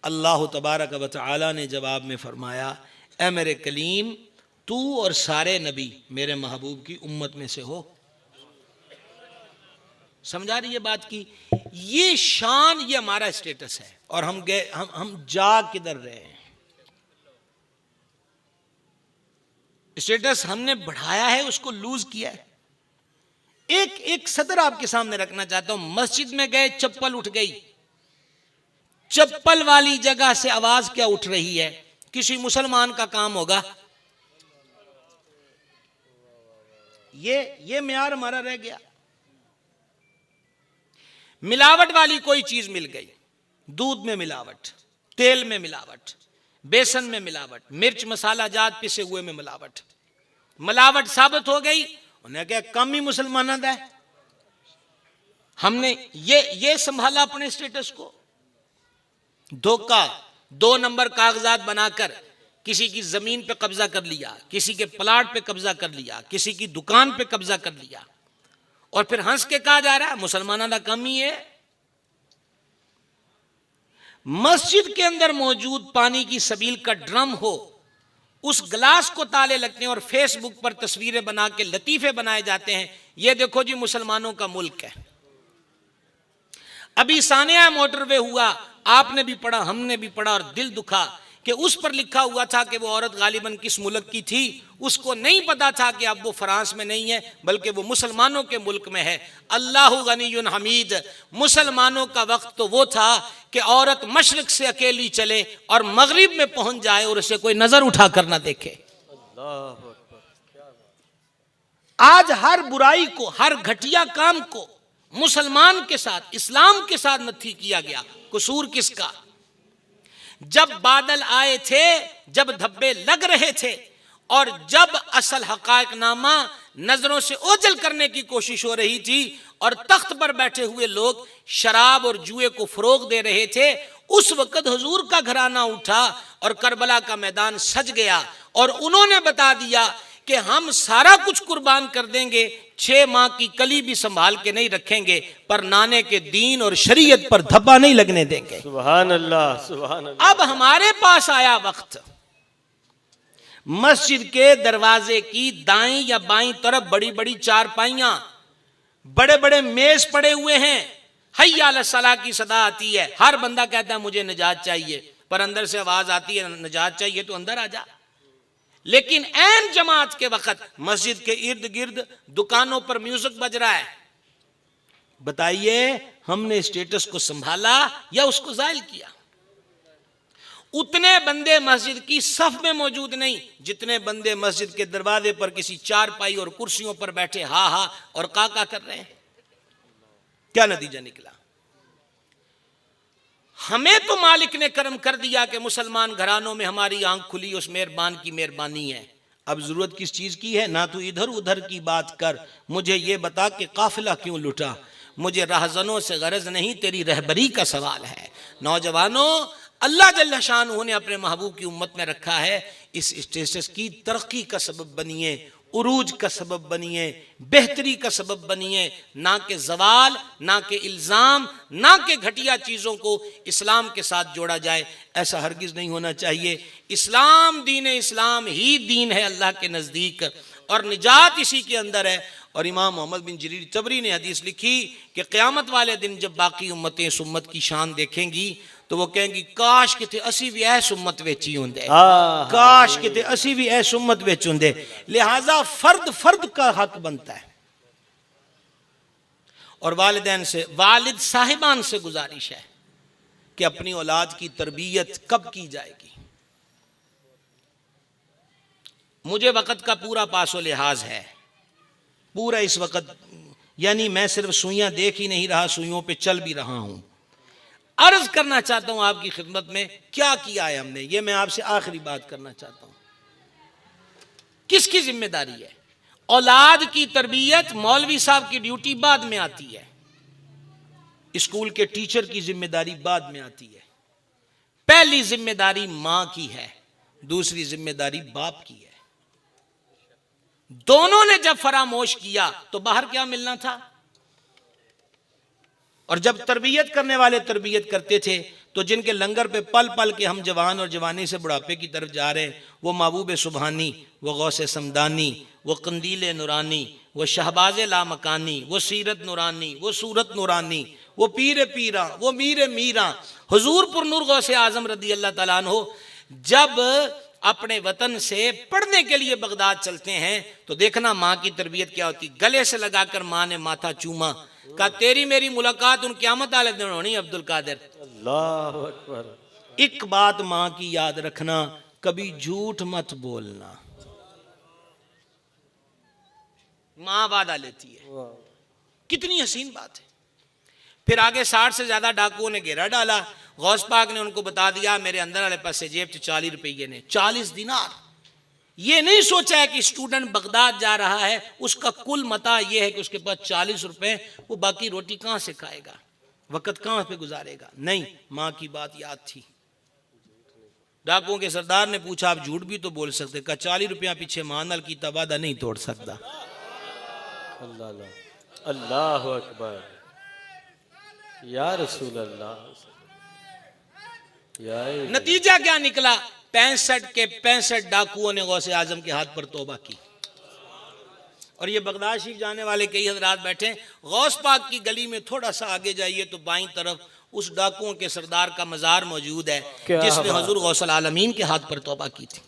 अल्लाह तबारक व तआला ने जवाब में फरमाया, ए मेरे कलीम तू और सारे नबी मेरे महबूब की उम्मत में से हो। समझा रही है बात की? ये शान, ये हमारा स्टेटस है। और हम गए, हम जा किधर रहे हैं? स्टेटस हमने बढ़ाया है, उसको लूज किया है। एक सदर आपके सामने रखना चाहता हूं। मस्जिद में गए, चप्पल उठ गई, चप्पल वाली जगह से आवाज क्या उठ रही है? किसी मुसलमान का काम होगा। ये म्यार हमारा रह गया। मिलावट वाली कोई चीज मिल गई, दूध में मिलावट, तेल में मिलावट, बेसन में मिलावट, मिर्च मसाला जात पिसे हुए में मिलावट, मिलावट साबित हो गई। उन्हें क्या कम ही मुसलमाना दा है। हमने ये संभाला अपने स्टेटस को। धोखा, 2 नंबर कागजात बनाकर किसी की जमीन पे कब्जा कर लिया, किसी के प्लाट पे कब्जा कर लिया, किसी की दुकान पे कब्जा कर लिया, और फिर हंस के कहा जा रहा है मुसलमानों का कम ही है। मस्जिद के अंदर मौजूद पानी की सबील का ड्रम हो, उस गिलास को ताले लगते हैं और फेसबुक पर तस्वीरें बना के लतीफे बनाए जाते हैं, ये देखो जी मुसलमानों का मुल्क है। अभी सानिया मोटरवे हुआ, आपने भी पढ़ा, हमने भी पढ़ा, और दिल दुखा कि उस पर लिखा हुआ था कि वो औरत गालिबन किस मुल्क की थी। उसको नहीं पता था कि अब वो फ्रांस में नहीं है, बल्कि वो मुसलमानों के मुल्क में है। अल्लाहु गनीयुन हमीद। मुसलमानों का वक्त तो वो था कि औरत मशरिक से अकेली चले और मगरिब में पहुंच जाए और उसे कोई नजर उठा कर ना देखे। आज हर बुराई को, हर घटिया काम को मुसलमान के साथ, इस्लाम के साथ नथी किया गया। कसूर किसका? जब बादल आए थे, जब धब्बे लग रहे थे, और जब असल हकायक नामा नजरों से ओझल करने की कोशिश हो रही थी और तख्त पर बैठे हुए लोग शराब और जुए को फरोग दे रहे थे, उस वक्त हुजूर का घराना उठा और करबला का मैदान सज गया और उन्होंने बता दिया कि हम सारा कुछ कुर्बान कर देंगे, 6 माह की कली भी संभाल के नहीं रखेंगे, पर नाने के दीन और शरीयत पर धब्बा नहीं लगने देंगे। सुभान अल्लाह, सुभान अल्लाह। अब हमारे पास आया वक्त, मस्जिद के दरवाजे की दाईं या बाईं तरफ बड़ी बड़ी चारपाइयां, बड़े बड़े मेज पड़े हुए हैं, हय्या अला सलाह की सदा आती है। हर बंदा कहता है मुझे निजात चाहिए, पर अंदर से आवाज आती है निजात चाहिए तो अंदर आ जा। लेकिन ऐन जमात के वक्त मस्जिद के इर्द गिर्द दुकानों पर म्यूजिक बज रहा है। बताइए हमने स्टेटस को संभाला या उसको जायल किया? उतने बंदे मस्जिद की सफ में मौजूद नहीं जितने बंदे मस्जिद के दरवाजे पर किसी चारपाई और कुर्सियों पर बैठे हा हा और काका कर रहे हैं। क्या नतीजा निकला? हमें तो मालिक ने करम कर दिया कि मुसलमान घरानों में हमारी आंख खुली, उस मेहरबान की मेहरबानी है। अब जरूरत किस चीज की है? ना तू इधर उधर की बात कर, मुझे ये बता कि काफिला क्यों लुटा। मुझे राहजनों से गरज नहीं, तेरी रहबरी का सवाल है। नौजवानों, अल्लाह जल्ल शानहू ने अपने महबूब की उम्मत में रखा है, इस स्टेटस की तरक्की का सबब बनिए, उरूज का सबब बनिए, बेहतरी का सबब बनिए, ना के जवाल, ना के इल्ज़ाम, ना के घटिया चीज़ों को इस्लाम के साथ जोड़ा जाए। ऐसा हरगिज़ नहीं होना चाहिए। इस्लाम, दीन इस्लाम ही दीन है अल्लाह के नज़दीक, और निजात इसी के अंदर है। और इमाम मोहम्मद बिन जरीर तबरी ने हदीस लिखी कि क़यामत वाले दिन जब बाकी उम्मतें इस उम्मत की शान देखेंगी तो वो कहेंगी काश किते असी भी ऐस उम्मत विच ही होंदे, काश किते असी भी ऐस उम्मत विच होंदे। लिहाजा फर्द फर्द का हक बनता है। और वालिदैन से, वालिद साहिबान से गुजारिश है कि अपनी औलाद की तरबियत कब की जाएगी। मुझे वक़्त का पूरा पासो लिहाज है, पूरा इस वक़्त, यानी मैं सिर्फ सुइयां देख ही नहीं रहा, सुइयों पे चल भी रहा हूं। अर्ज करना चाहता हूं आपकी खिदमत में, क्या किया है हमने, ये मैं आपसे आखिरी बात करना चाहता हूं। किसकी जिम्मेदारी है? औलाद की तरबियत मौलवी साहब की ड्यूटी बाद में आती है, स्कूल के टीचर की जिम्मेदारी बाद में आती है। पहली जिम्मेदारी मां की है, दूसरी जिम्मेदारी बाप की है। दोनों ने जब फरामोश किया तो बाहर क्या मिलना था? और जब तरबियत करने वाले तरबियत करते थे तो जिनके लंगर पे पल पल के हम जवान और जवानी से बुढ़ापे की तरफ जा रहे हैं, वो महबूब सुबहानी, वो गौसे समदानी, वो कंदील नूरानी, वो शहबाज लामकानी, वो सीरत नूरानी, वो सूरत नूरानी, वो पीर पीरा, वो मीर मीरा, हुजूर पुरनूर गौसे आजम रदी अल्लाह तआला अन्हो जब अपने वतन से पढ़ने के लिए बगदाद चलते हैं तो देखना माँ की तरबियत क्या होती। गले से लगाकर माँ ने माथा चूमा, कहा तेरी मेरी मुलाकात उन क़यामत वाले दिन होनी अब्दुल कादिर। अल्लाह अकबर। एक बात माँ की याद रखना, कभी झूठ मत बोलना। माँ वादा लेती है, कितनी हसीन बात है। फिर आगे 60 से ज्यादा डाकुओं ने घेरा डाला। गौस पाक ने उनको बता दिया मेरे अंदर वाले पास से जेब से 40 रुपये ने, 40 दिनार। ये नहीं सोचा है कि स्टूडेंट बगदाद जा रहा है, उसका कुल मता यह है कि उसके पास 40 रुपए, वो बाकी रोटी कहां से खाएगा, वक्त कहां पे गुजारेगा। नहीं, माँ की बात याद थी। डाकुओं के सरदार ने पूछा आप झूठ भी तो बोल सकते, कहा 40 रुपया पीछे मानल की तवादा नहीं तोड़ सकता। अल्लाह अल्लाह अकबर। या रसूल अल्लाह। नतीजा क्या निकला? 65 के 65 डाकुओं ने गौसे आजम के हाथ पर तौबा की। और ये बगदाद शरीफ जाने वाले कई हजरात बैठे, गौस पाक की गली में थोड़ा सा आगे जाइए तो बाईं तरफ उस डाकुओं के सरदार का मजार मौजूद है जिसने हुजूर गौसल आलमीन के हाथ पर तौबा की थी।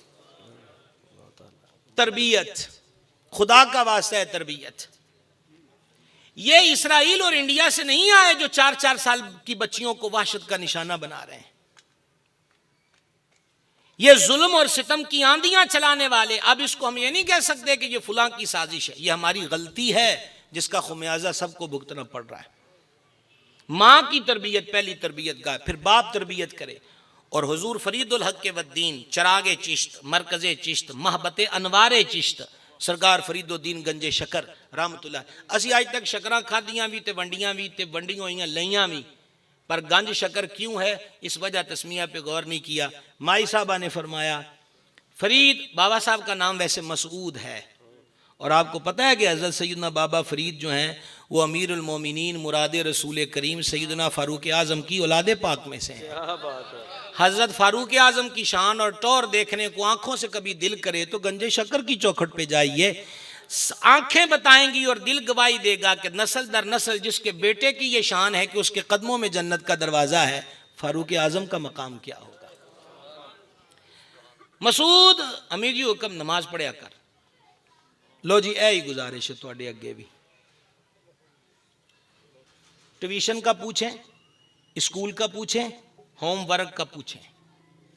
तरबियत, खुदा का वास्ता है तरबियत। ये इसराइल और इंडिया से नहीं आए जो 4-4 साल की बच्चियों को वहशत का निशाना बना रहे हैं। ये जुल्म और सितम की आंधियां चलाने वाले, अब इसको हम ये नहीं कह सकते कि ये फुलां की साजिश है, ये हमारी गलती है जिसका खुमियाजा सबको भुगतना पड़ रहा है। माँ की तरबियत पहली तरबियत गाह, फिर बाप तरबियत करे। और हुजूर फरीदुल हक के वद्दीन, चरागे चिश्त, मरकज़े चिश्त, महबते अनवारे चिश्त, सरकार फरीदुद्दीन गंजे शकर रहमतुल्लाह। असी आज तक शकरां खादियां भी ते वंडियां भी ते वंडियां होइयां लईयां भी, पर गंज शकर क्यों है इस वजह तस्मिया पे गौर नहीं किया। माई साहबा ने फरमाया, फरीद बाबा साहब का नाम वैसे मसूद है, और आपको पता है कि हज़रत सैयदना बाबा फरीद जो हैं वो अमीरुल मोमिनीन मुराद रसूल करीम सैयदना फारूक आज़म की औलाद पाक में से हैं। क्या बात है। हज़रत फारूक आज़म की शान और टौर देखने को आंखों से कभी दिल करे तो गंजे शक्कर की चौखट पे जाइए, आंखें बताएंगी और दिल गवाही देगा कि नस्ल दर नस्ल जिसके बेटे की ये शान है कि उसके कदमों में जन्नत का दरवाजा है, फारूक आज़म का मकाम क्या होगा। मसूद अमीर जी हुक्म नमाज पढ़िया कर लो जी, ऐ ही गुजारिश है तुहाडे अगे भी। ट्यूशन का पूछें, स्कूल का पूछें, होमवर्क का पूछें,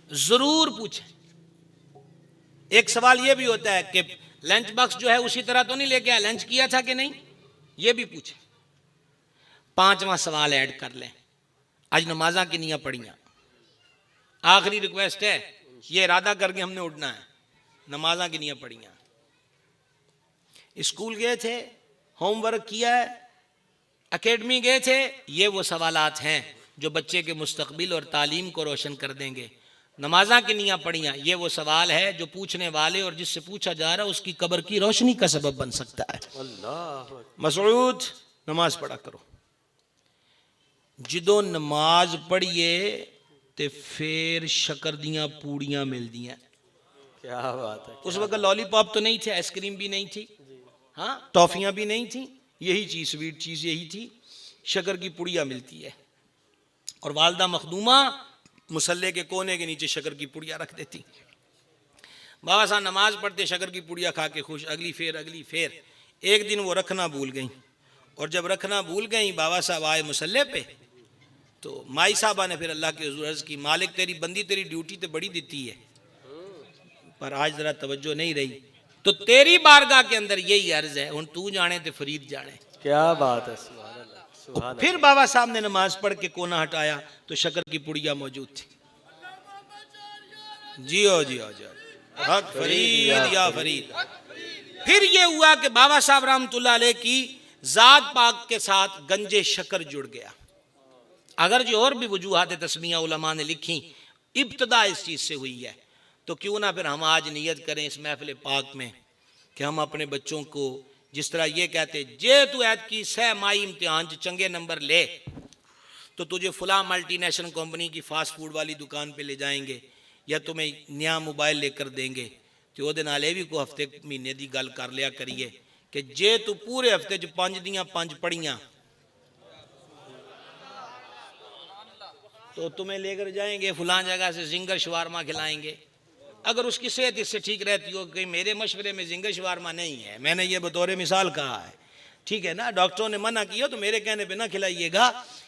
जरूर पूछें। एक सवाल यह भी होता है कि लंच बॉक्स जो है उसी तरह तो नहीं लेके आया, लंच किया था कि नहीं, यह भी पूछें। 5वां सवाल ऐड कर लें, आज नमाजा किनियां पढ़ियां। आखिरी रिक्वेस्ट है, यह इरादा करके हमने उठना है, नमाजा किनियां पढ़ियां। स्कूल गए थे, होमवर्क किया है, एकेडमी गए थे, ये वो सवालात हैं जो बच्चे के मुस्तकबिल और तालीम को रोशन कर देंगे। नमाजा की नियाँ पढ़ियाँ, ये वो सवाल है जो पूछने वाले और जिससे पूछा जा रहा है उसकी कब्र की रोशनी का सबब बन सकता है। अल्लाह मसऊद नमाज पढ़ा करो, जदों नमाज पढ़िए ते फिर शक्कर दियाँ पूड़ियाँ मिलदियाँ। क्या बात है। उस वक्त लॉलीपॉप तो नहीं थे, आइसक्रीम भी नहीं थी, हाँ टॉफियाँ भी नहीं थी, यही चीज़ स्वीट चीज़ यही थी, शक्कर की पुड़िया मिलती है। और वालदा मखदूमा मुसल्ले के कोने के नीचे शक्कर की पुड़िया रख देती। बाबा साहब नमाज पढ़ते शक्कर की पुड़िया खा के खुश, अगली फेर। एक दिन वो रखना भूल गई, और जब रखना भूल गई बाबा साहब आए मुसल्ले पे तो माई साहबा ने फिर अल्लाह के हुजूर अर्ज़ की, मालिक तेरी बंदी तेरी ड्यूटी तो बड़ी देती है पर आज ज़रा तवज्जो नहीं रही, तो तेरी बारगाह के अंदर यही अर्ज है, हुण तू जाने ते फरीद जाने। क्या बात है। सुभान अल्लाह। फिर बाबा साहब ने नमाज पढ़ के कोना हटाया तो शक्कर की पुड़िया मौजूद थी। जियो जियो जियो, हक फरीद या फरीद। फिर ये हुआ कि बाबा साहब रहमतुल्लाह अलैह की जात पाक के साथ गंजे शक्कर जुड़ गया। अगर जो और भी वजूहात तस्मिया उलमा ने लिखी, इब्तदा इस चीज से हुई है, तो क्यों ना फिर हम आज नियत करें इस महफिल पाक में कि हम अपने बच्चों को जिस तरह ये कहते जे तू ऐत की सह माई इम्तिहान चंगे नंबर ले तो तुझे फुला मल्टीनेशनल कंपनी की फास्ट फूड वाली दुकान पे ले जाएंगे या तुम्हें नया मोबाइल लेकर देंगे, तो वो दिन भी को हफ्ते महीने की गल कर लिया करिए कि जे तू पूरे हफ्ते च 5 दियां 5 पढ़ियां तो तुम्हें लेकर जाएंगे फुला जगह से जिंगर शवारमा खिलाएंगे। अगर उसकी सेहत इससे ठीक रहती हो कि मेरे मशवरे में जिंगर शवारमा नहीं है, मैंने ये बतौर मिसाल कहा है, ठीक है ना, डॉक्टरों ने मना किया तो मेरे कहने पे ना खिलाइएगा,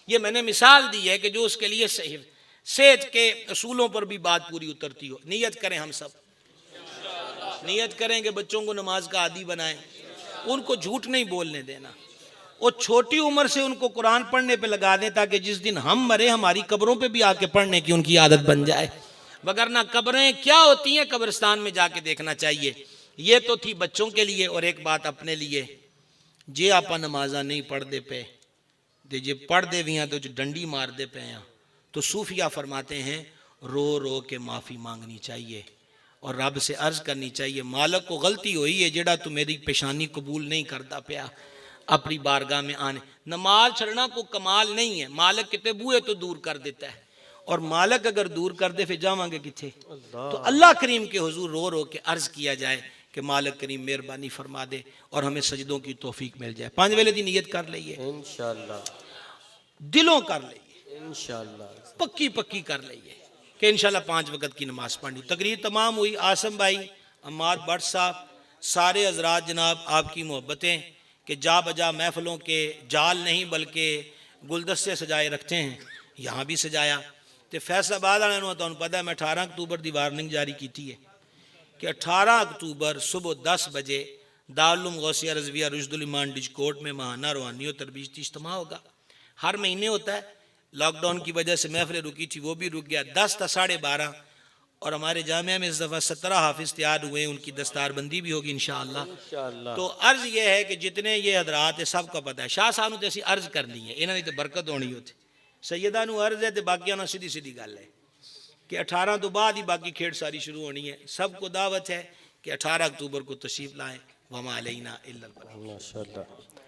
ये मैंने मिसाल दी है कि जो उसके लिए सही सेहत के असूलों पर भी बात पूरी उतरती हो। नियत करें, हम सब नियत करें कि बच्चों को नमाज का आदी बनाएं, उनको झूठ नहीं बोलने देना, और छोटी उम्र से उनको कुरान पढ़ने पे लगा दें ताकि जिस दिन हम मरे हमारी कब्रों पे भी आके पढ़ने की उनकी आदत बन जाए। वगरना कब्रें क्या होती हैं कब्रिस्तान में जाके देखना चाहिए। ये तो थी बच्चों के लिए, और एक बात अपने लिए, जे आपा नमाजा नहीं पढ़ते पे ते जे पढ़ते भी हैं तो जो डंडी मारते पे हैं, तो सूफिया फरमाते हैं रो रो के माफ़ी मांगनी चाहिए और रब से अर्ज करनी चाहिए, मालक को गलती हुई है जेड़ा तू मेरी पेशानी कबूल नहीं करता पाया अपनी बारगाह में आने। नमाज छड़ना को कमाल नहीं है, मालक कितने बूहे तो दूर कर देता है, और मालक अगर दूर कर दे फिर जावांगे किथे। तो अल्लाह करीम के हुजूर रो रो के अर्ज किया जाए कि मालक करीम मेहरबानी फरमा दे और हमें सजदों की तौफीक मिल जाए। 5 वेले की नियत कर लीजिए इंशाअल्लाह, दिलों कर लीजिए इंशाअल्लाह, पक्की पक्की कर लीजिए कि इंशाअल्लाह 5 वक्त की नमाज पढ़नी। तकरीर तमाम हुई। आसम भाई, अम्माद भट्ट साहब, सारे हजरात जनाब आपकी मोहब्बतें कि जा बजा महफलों के जाल नहीं बल्कि गुलदस्ते सजाए रखते हैं, यहाँ भी सजाया। तो फैसलाबाद वाले तुहानू पता है मैं 18 अक्तूबर की वार्निंग जारी की है कि 18 अक्तूबर सुबह 10 बजे दारुल गौसिया रज़विया रुशदुल ईमान डिजकोट में महाना रूहानी और तरबीती इज्तिमा होगा। हर महीने होता है, लॉकडाउन की वजह से महफिल रुकी थी वो भी रुक गया। 10 था 12:30, और हमारे जामिया में इस दफ़ा 17 हाफिज तैयार हुए, उनकी दस्तारबंदी भी होगी इंशाअल्लाह। तो अर्ज ये है कि जितने ये हजरात है सबका पता है, शाह साहब ने अर्ज करनी है, इन्होंने तो बरकत होनी होती, सैयदा नू अर्ज है तो बाकी ना सीधी सीधी गल है कि 18 तो बाद ही बाकी खेड़ सारी शुरू होनी है। सबको दावत है कि 18 अक्तूबर को तशरीफ लाएं। वमा अलैना इल्लल बलाग।